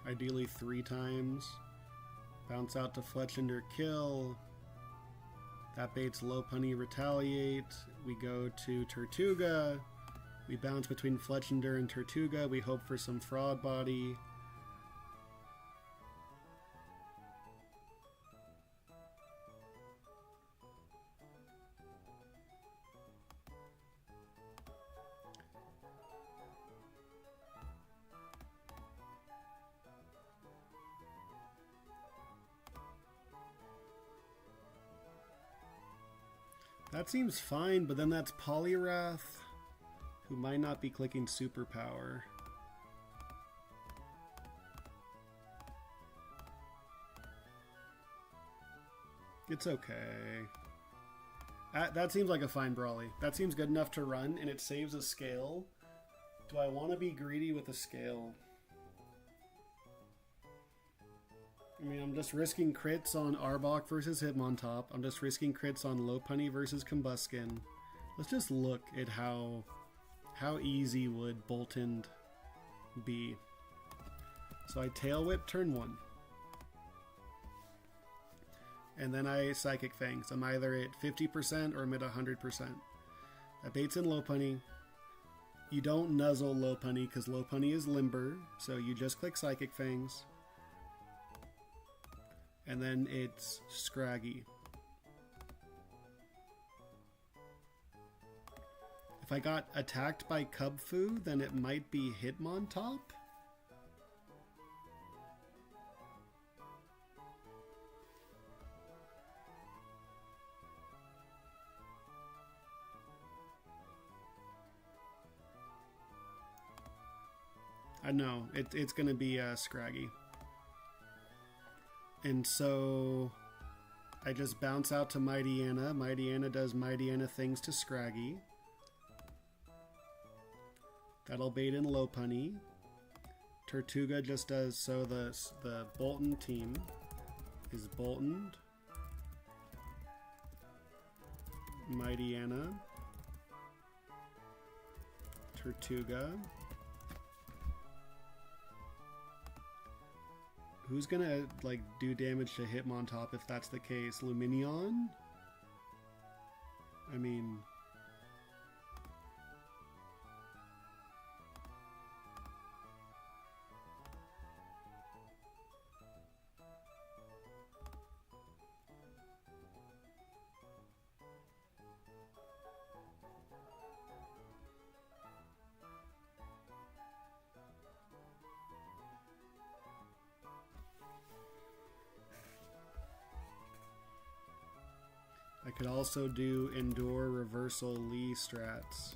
Ideally 3 times. Bounce out to Fletchender kill. That baits Low Punny Retaliate. We go to Tortuga. We bounce between Fletchender and Tortuga. We hope for some Fraud Body. That seems fine, but then that's Poliwrath, who might not be clicking Superpower. It's okay. That seems like a fine BROLY. That seems good enough to run, and it saves a scale. Do I want to be greedy with a scale? I mean, I'm just risking crits on Arbok versus Hitmontop. I'm just risking crits on Low Punny versus Combuskin. Let's just look at how easy would Boltund be. So I Tail Whip turn 1. And then I Psychic Fangs. I'm either at 50% or I'm at 100%. That baits in Low Punny. You don't nuzzle Low Punny because Low Punny is limber, so you just click Psychic Fangs. And then it's Scraggy. If I got attacked by Cubfu, then it might be Hitmontop. I know, it's going to be Scraggy. And so I just bounce out to Mighty Anna. Mighty Anna does Mighty Anna things to Scraggy. That'll bait in Low Punny. Tortuga just does, so the Boltund team is Boltund, Mighty Anna, Tortuga, Who's gonna like do damage to Hitmontop if that's the case? Luminion? I mean, I could also do Endure Reversal Lee strats.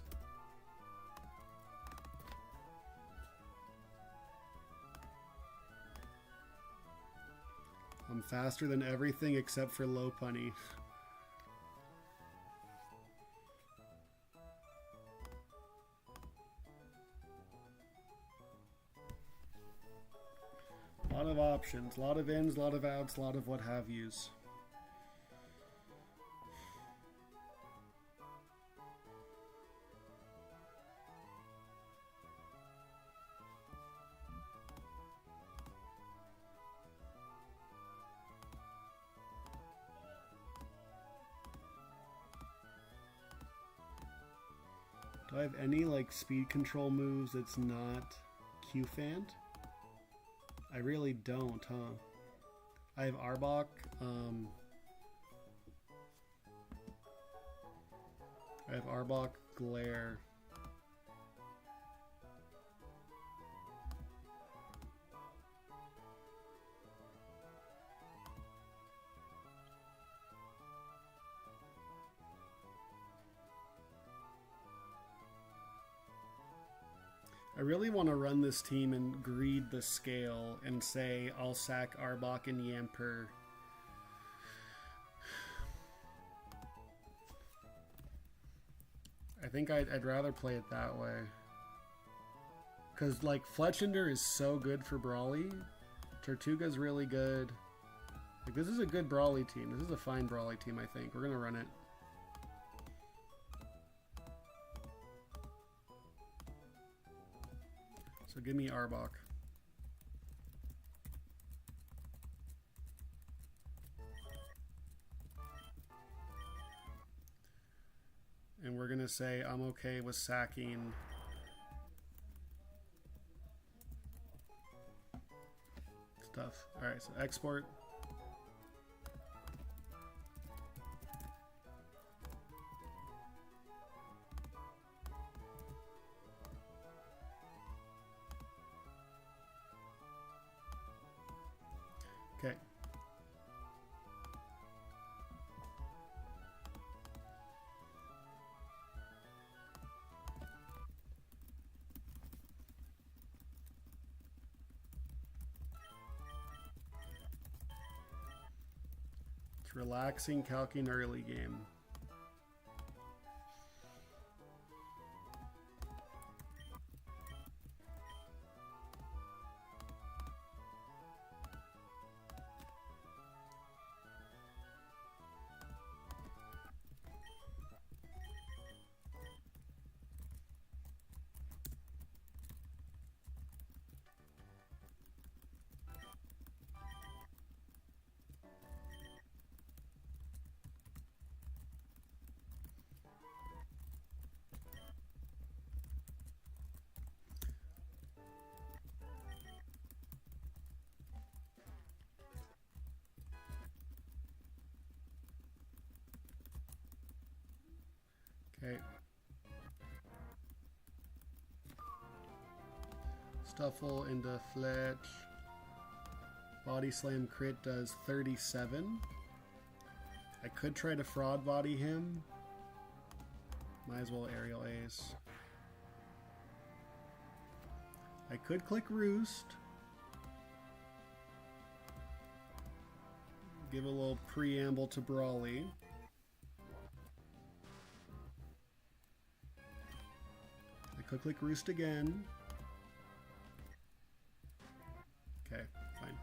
I'm faster than everything except for low punny. A lot of options, a lot of ins, a lot of outs, a lot of what have yous. Do I have any like speed control moves that's not Q-Fant? I really don't, huh? I have Arbok. I have Arbok, Glare. I really want to run this team and greed the scale and say I'll sack Arbok and Yamper. I think I'd rather play it that way. Because, like, Fletchender is so good for BROLY. Tortuga's really good. Like, this is a good BROLY team. This is a fine BROLY team, I think. We're going to run it. So give me Arbok. And we're going to say I'm okay with sacking stuff. Alright, so export. Okay. It's relaxing, calcing early game. Okay. Stuffle into Fletch. Body Slam crit does 37. I could try to fraud body him. Might as well aerial ace. I could click Roost. Give a little preamble to BROLY. I could click Roost again. Okay, fine.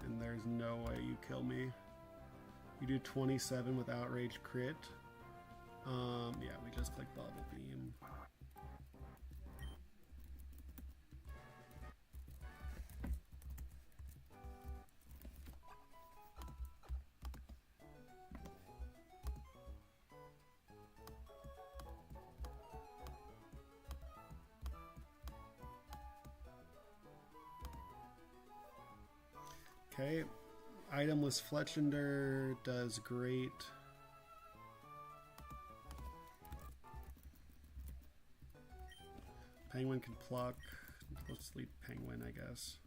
And there's no way you kill me. You do 27 with Outrage crit. Yeah, we just click Bubble Beam. Okay, itemless Fletchender does great. Penguin can pluck. Let's leave Penguin, I guess.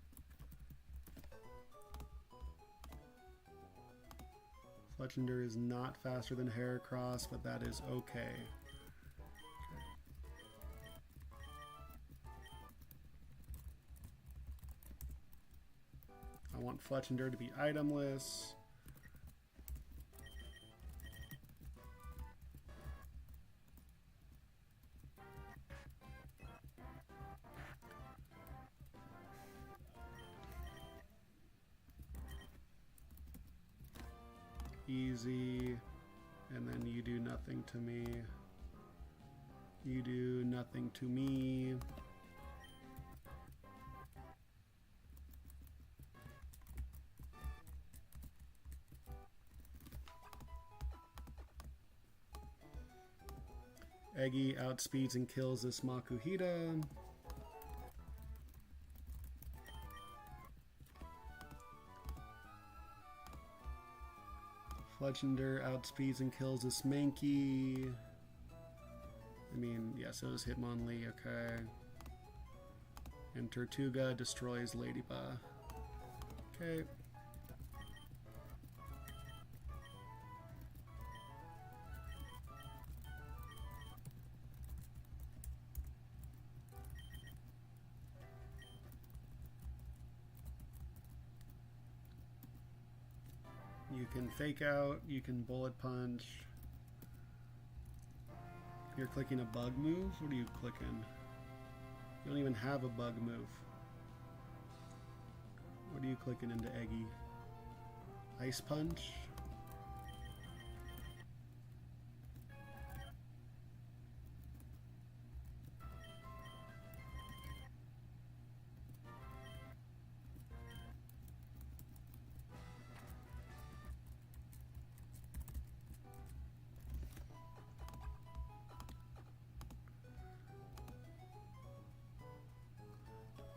Fletchender is not faster than Heracross, but that is okay. I want Fletchender to be itemless. Easy, and then you do nothing to me. You do nothing to me. Eggy outspeeds and kills this Makuhita. Fletchender outspeeds and kills this Mankey. I mean, yeah, so does Hitmonlee, okay. And Tortuga destroys Ladybug. Okay. You can fake out, you can bullet punch. You're clicking a bug move? What are you clicking? You don't even have a bug move. What are you clicking into Eggy? Ice punch?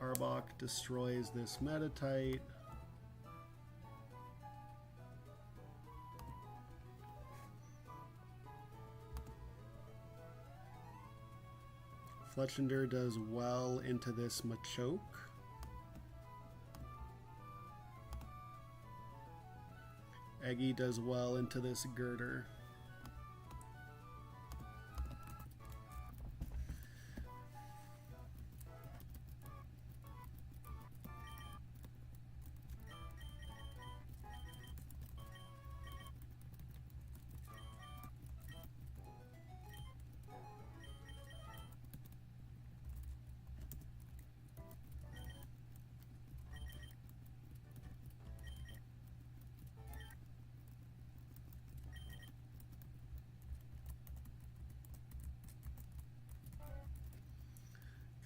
Arbok destroys this Metatite. Fletchender does well into this Machoke. Eggy does well into this Girder.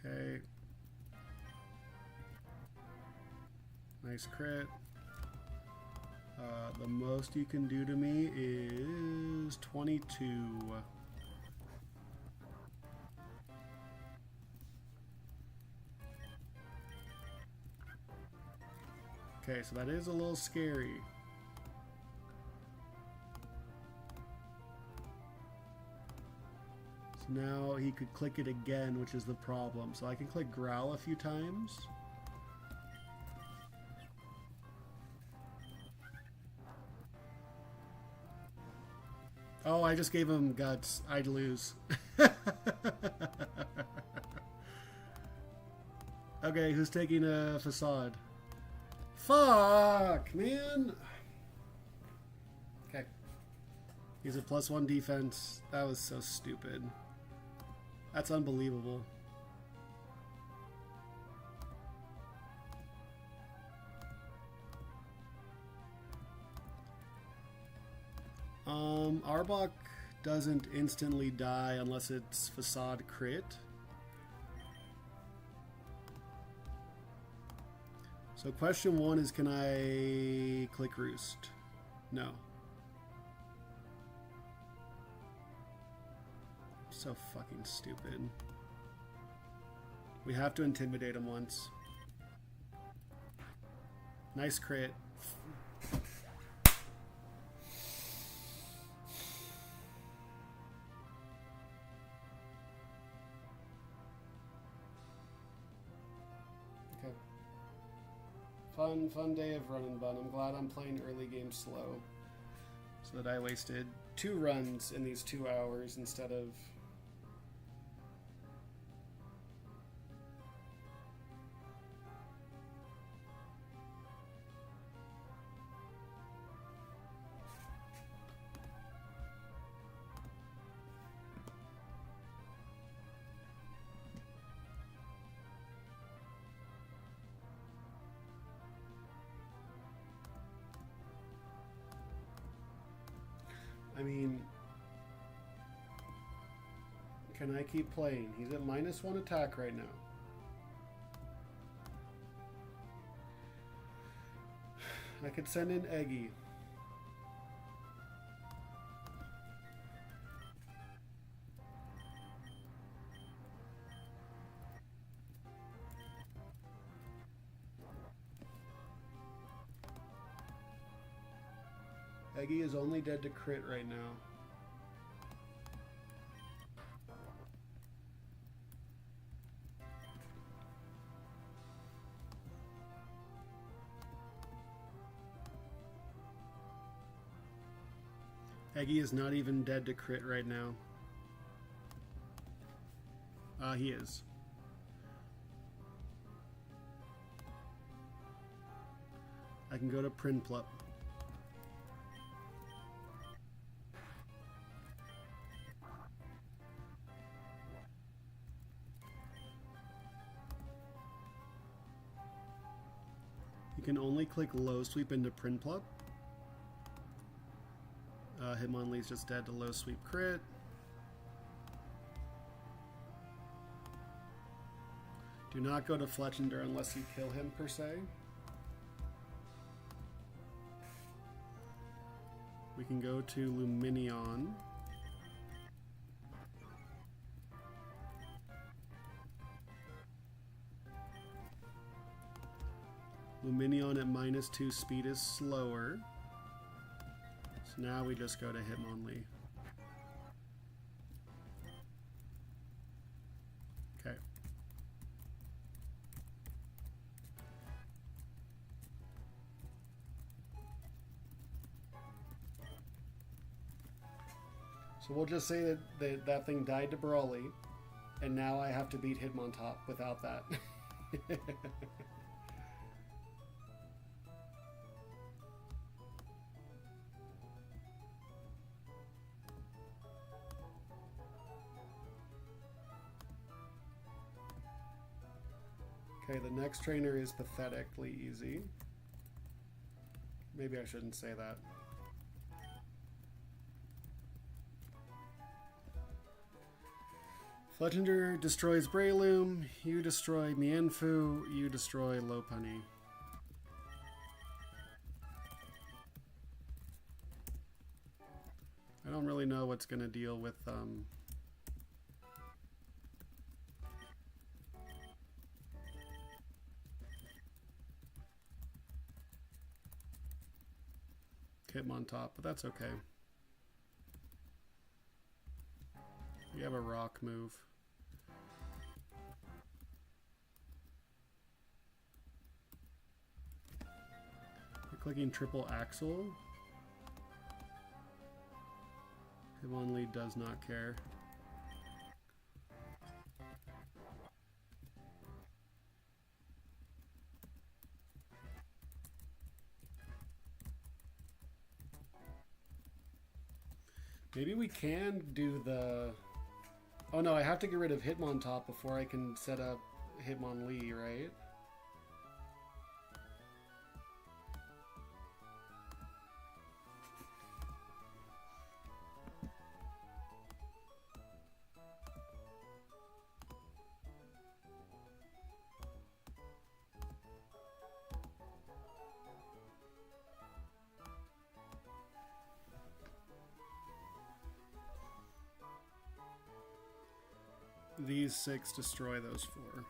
Okay. Nice crit. The most you can do to me is 22. Okay, so that is a little scary. So now he could click it again, which is the problem. So I can click Growl a few times. Oh, I just gave him guts. I'd lose. Okay, who's taking a Facade? Fuck, man. Okay. He's a +1 defense. That was so stupid. That's unbelievable. Arbok doesn't instantly die unless it's facade crit. So question one is, can I click roost? No. So fucking stupid. We have to intimidate him once. Nice crit. Okay. Fun day of Run and Bun. I'm glad I'm playing early game slow, so that I wasted 2 runs in these 2 hours instead of... I mean, can I keep playing? He's at -1 attack right now. I could send in Eggy. Eggy is only dead to crit right now. Eggy is not even dead to crit right now. He is. I can go to Prinplup. You can only click low sweep into Prinplup. Hitmonlee's just dead to low sweep crit. Do not go to Fletchender unless you kill him, per se. We can go to Luminion. Luminion at -2 speed is slower. So now we just go to Hitmonlee. Okay. So we'll just say that that thing died to BROLY, and now I have to beat Hitmontop without that. Okay, the next trainer is pathetically easy. Maybe I shouldn't say that. Fletchender destroys Breloom, you destroy Mienfoo, you destroy Lopunny. I don't really know what's going to deal with Hitmontop, but that's okay. We have a rock move. We're clicking triple axle. Hitmonlee does not care. Maybe we can do the... Oh no, I have to get rid of Hitmontop before I can set up Hitmonlee, right? These 6 destroy those 4.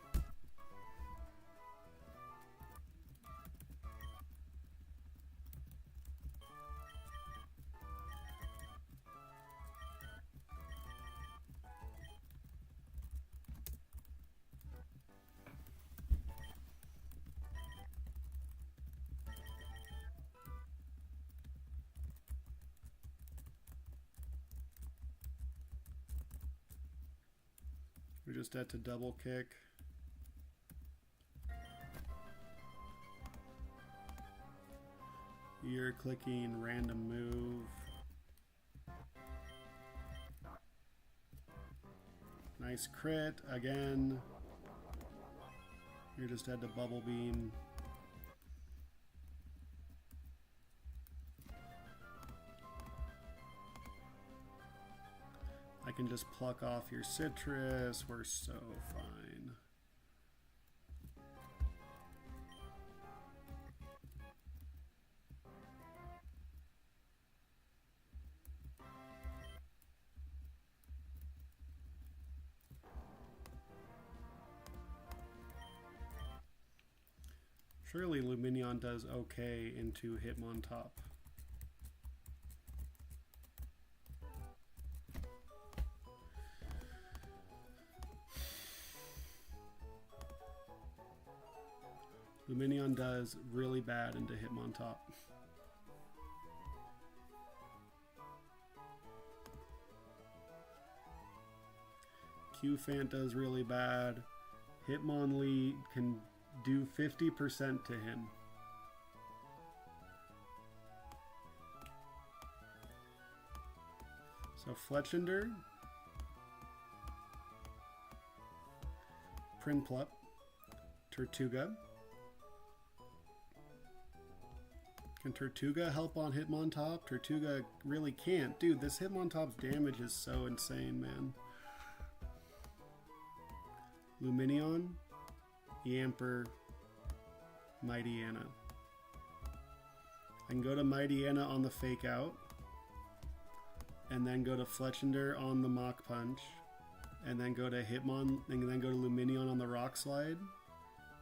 We just had to double kick. You're clicking random move. Nice crit again. You just had to bubble beam. I can just pluck off your citrus. We're so fine. Surely Luminion does okay into Hitmontop. Luminion does really bad into Hitmontop. Q-Fant does really bad. Hitmonlee can do 50% to him. So Fletchinder, Prinplup, Tortuga. Can Tortuga help on Hitmontop? Tortuga really can't. Dude, this Hitmontop's damage is so insane, man. Luminion, Yamper, Mighty Anna. I can go to Mighty Anna on the Fake Out, and then go to Fletchinder on the Mach Punch, and then go to Hitmon, and then go to Luminion on the Rock Slide,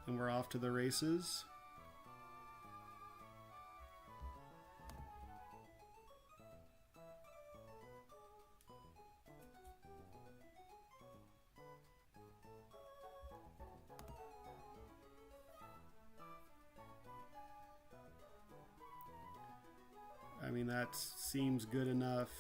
and we're off to the races. I mean, that seems good enough.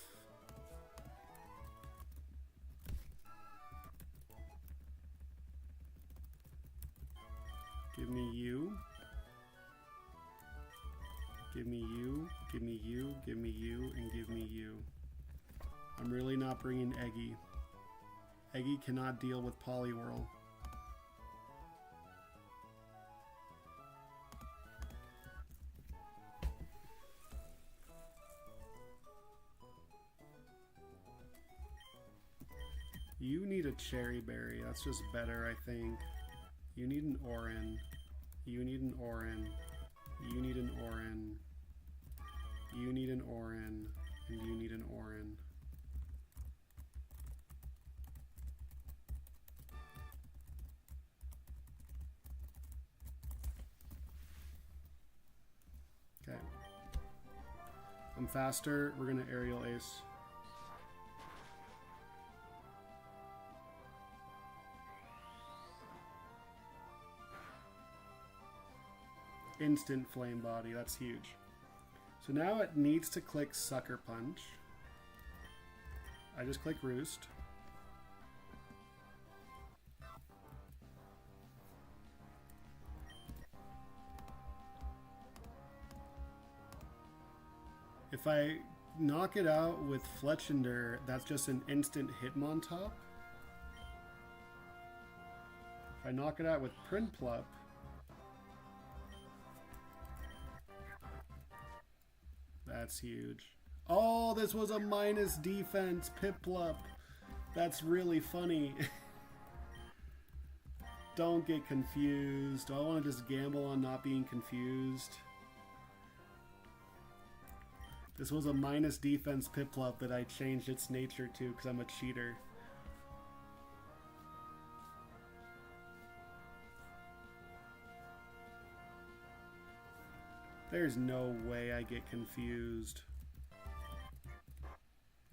Give me you. Give me you. Give me you. Give me you. And give me you. I'm really not bringing Eggy. Eggy cannot deal with Poliwhirl. You need a Cherry Berry. That's just better, I think. You need an Orin. You need an Orin. You need an Orin. You need an Orin. And you need an Orin. Okay. I'm faster. We're going to Aerial Ace. Instant Flame Body, that's huge. So now it needs to click Sucker Punch. I just click Roost. If I knock it out with Fletchinder, that's just an instant Hitmontop. If I knock it out with Prinplup, that's huge. Oh, this was a minus defense Piplup. That's really funny. Don't get confused. Do I want to just gamble on not being confused? This was a minus defense Piplup that I changed its nature to because I'm a cheater. There's no way I get confused.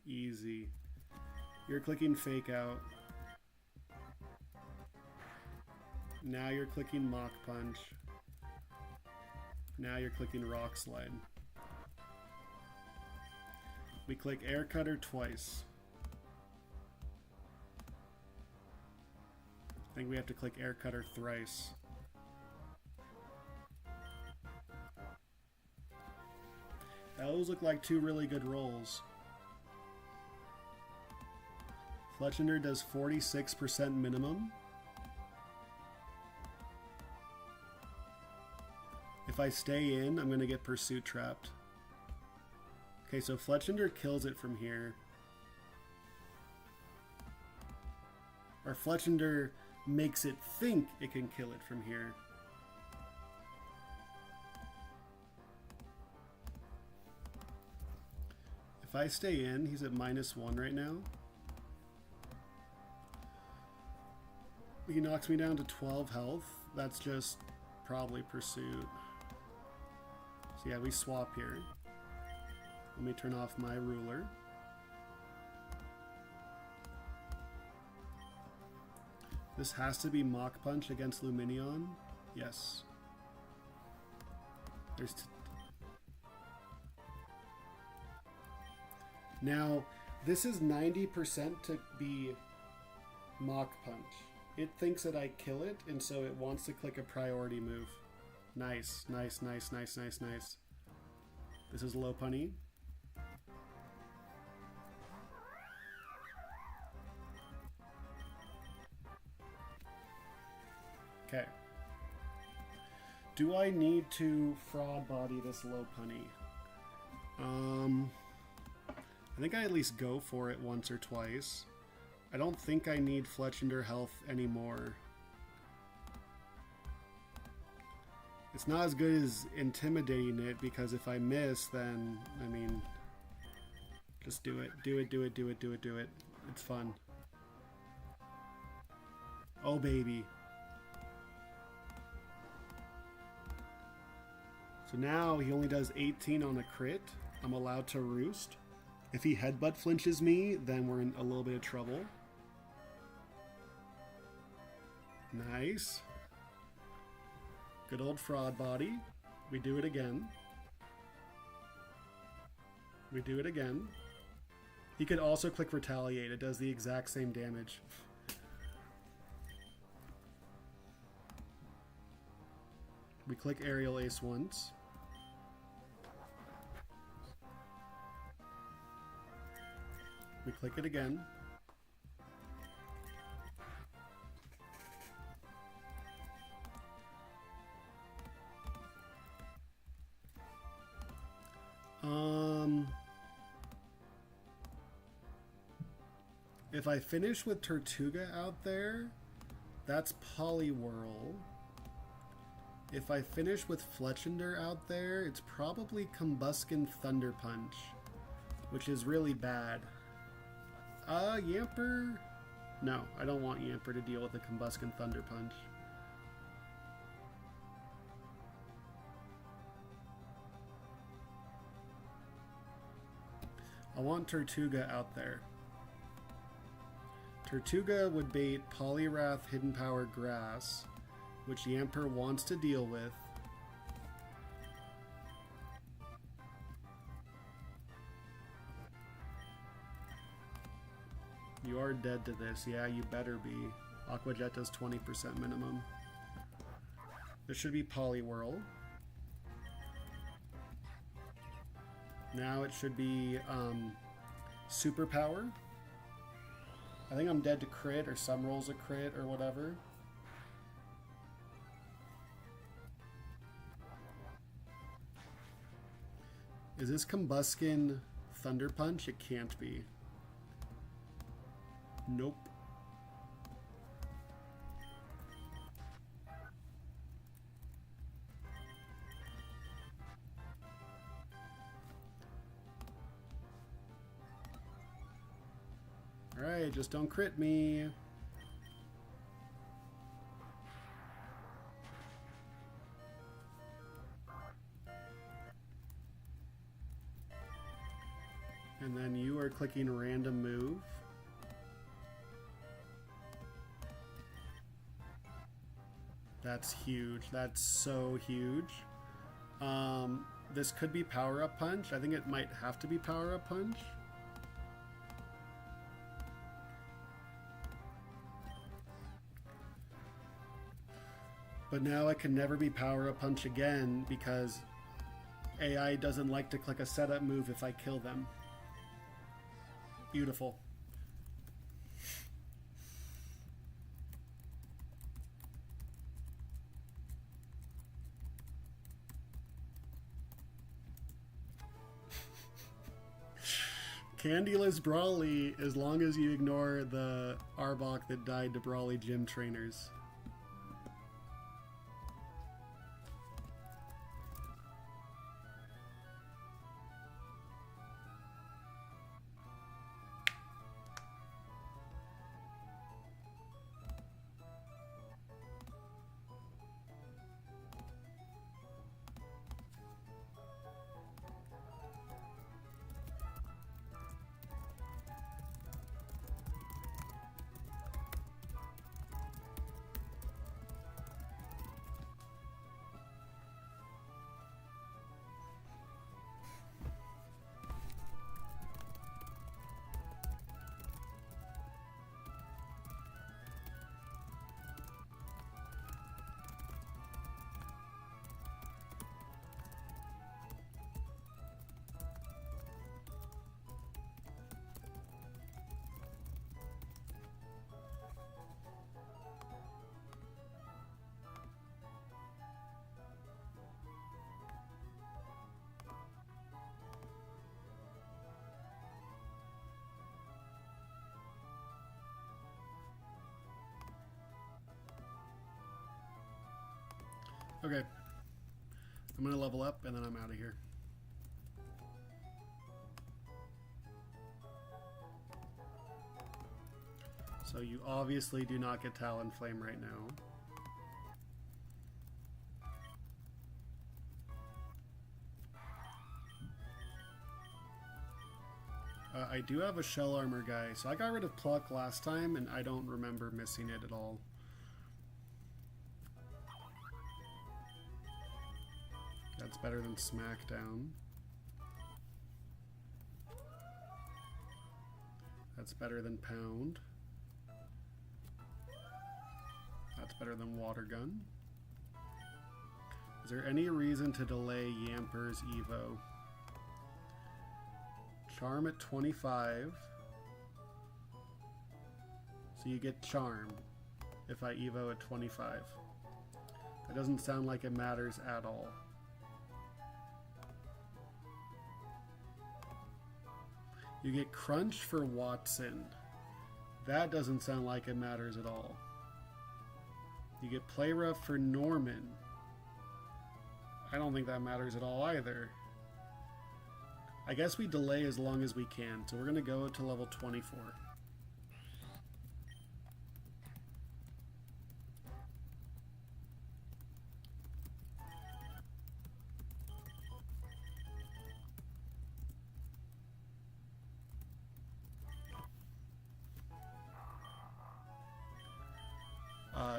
Easy. You're clicking Fake Out. Now you're clicking Mach Punch. Now you're clicking Rock Slide. We click Air Cutter twice. I think we have to click Air Cutter thrice. Those look like two really good rolls. Fletchender does 46% minimum. If I stay in, I'm going to get Pursuit trapped. Okay, so Fletchender kills it from here. Or Fletchender makes it think it can kill it from here. If I stay in, he's at -1 right now. He knocks me down to 12 health. That's just probably Pursuit. So yeah, we swap here. Let me turn off my ruler. This has to be Mach Punch against Luminion. Yes. Now, this is 90% to be Mach Punch. It thinks that I kill it, and so it wants to click a priority move. Nice, nice, nice, nice, nice, nice. This is low punny. Okay. Do I need to fraud body this low punny? I think I at least go for it once or twice. I don't think I need Fletchender health anymore. It's not as good as intimidating it, because if I miss, then, I mean, just do it. Do it, do it, do it, do it, do it. It's fun. Oh, baby. So now he only does 18 on a crit. I'm allowed to roost. If he headbutt flinches me, then we're in a little bit of trouble. Nice. Good old fraud body. We do it again. We do it again. He could also click Retaliate. It does the exact same damage. We click Aerial Ace once. We click it again. If I finish with Tortuga out there, that's Poliwhirl. If I finish with Fletchender out there, it's probably Combuskin Thunder Punch, which is really bad. Yamper? No, I don't want Yamper to deal with a Combuskin Thunder Punch. I want Tortuga out there. Tortuga would bait Poliwrath, Hidden Power, Grass, which Yamper wants to deal with. You are dead to this. Yeah, you better be. Aqua Jet does 20% minimum. There should be Poliwhirl. Now it should be Superpower. I think I'm dead to crit, or some rolls a crit, or whatever. Is this Combuskin Thunder Punch? It can't be. Nope. Alright, just don't crit me. And then you are clicking random move. That's huge. That's so huge. This could be power up punch. I think it might have to be power up punch. But now I can never be power up punch again because AI doesn't like to click a setup move if I kill them. Beautiful. Candyless BROLY, as long as you ignore the Arbok that died to BROLY gym trainers. Okay, I'm gonna level up and then I'm out of here. So you obviously do not get Talonflame right now. I do have a Shell Armor guy, so I got rid of Pluck last time and I don't remember missing it at all. That's better than Smackdown. That's better than Pound. That's better than Water Gun. Is there any reason to delay Yamper's Evo? Charm at 25. So you get Charm if I Evo at 25. That doesn't sound like it matters at all. You get Crunch for Watson. That doesn't sound like it matters at all. You get Play Rough for Norman. I don't think that matters at all either. I guess we delay as long as we can, so we're going to go to level 24.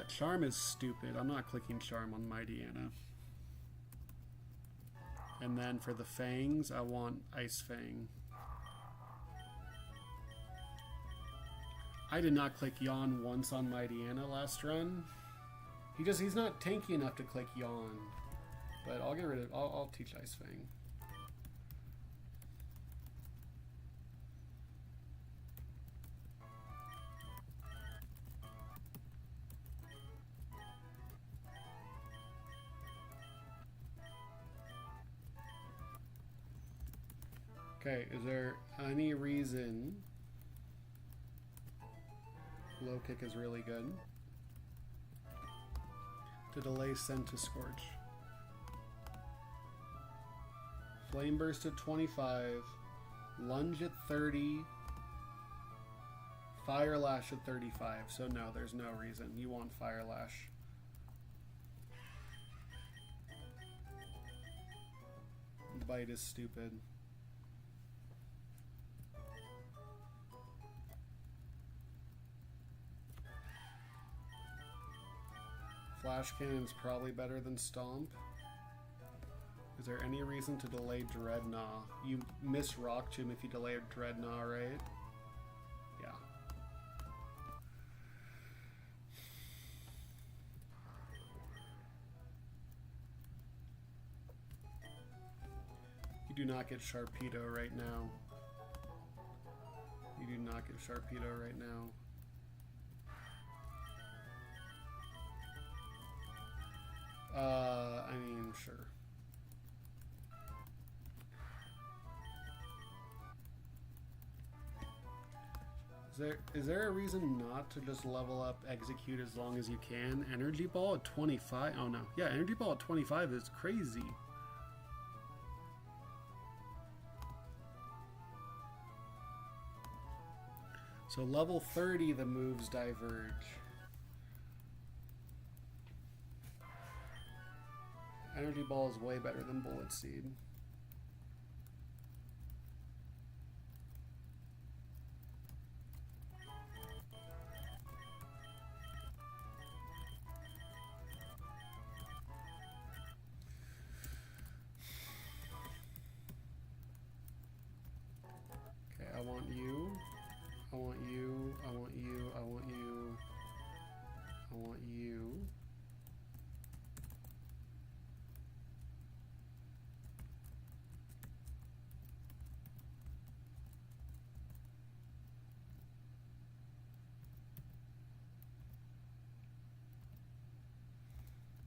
Charm is stupid. I'm not clicking Charm on Mighty Anna. And then for the Fangs, I want Ice Fang. I did not click Yawn once on Mighty Anna last run. He's not tanky enough to click Yawn. But I'll get rid of I'll teach Ice Fang. Okay, is there any reason Low Kick is really good to delay Send to Scorch? Flame Burst at 25, Lunge at 30, Fire Lash at 35. So no, there's no reason. You want Fire Lash. Bite is stupid. Flash Cannon's probably better than Stomp. Is there any reason to delay Dreadnought? You miss Rock Tomb if you delay Dreadnought, right? Yeah. You do not get Sharpedo right now. You do not get Sharpedo right now. I mean, sure. Is there a reason not to just level up Execute as long as you can? Energy Ball at 25? Oh no. Yeah, Energy Ball at 25 is crazy. So level 30 the moves diverge. Energy Ball is way better than Bullet Seed. Okay, I want you. I want you. I want you. I want you. I want you.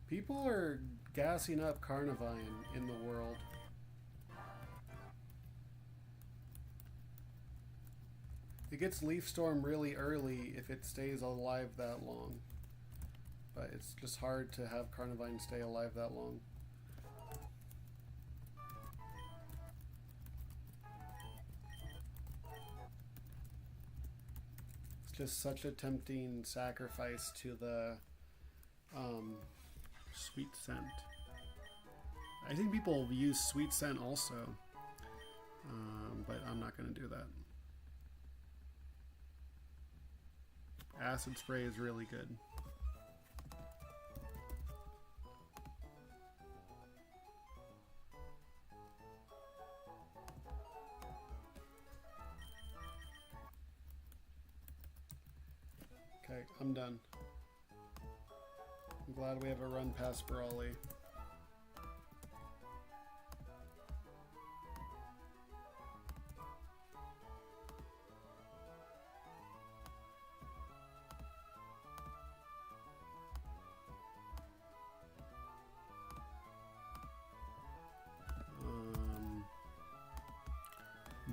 People are gassing up Carnivine in the world. It gets Leaf Storm really early if it stays alive that long. But it's just hard to have Carnivine stay alive that long. It's just such a tempting sacrifice to the Sweet Scent. I think people use Sweet Scent also, but I'm not going to do that. Acid Spray is really good. Okay, I'm done. I'm glad we have a run past BROLY.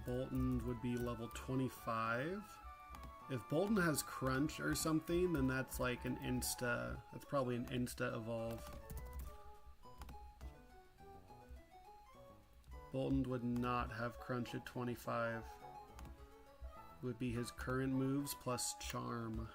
Bolton would be level 25. If Bolton has Crunch or something, then that's like an insta. That's probably an insta evolve. Bolton would not have Crunch at 25. Would be his current moves plus Charm.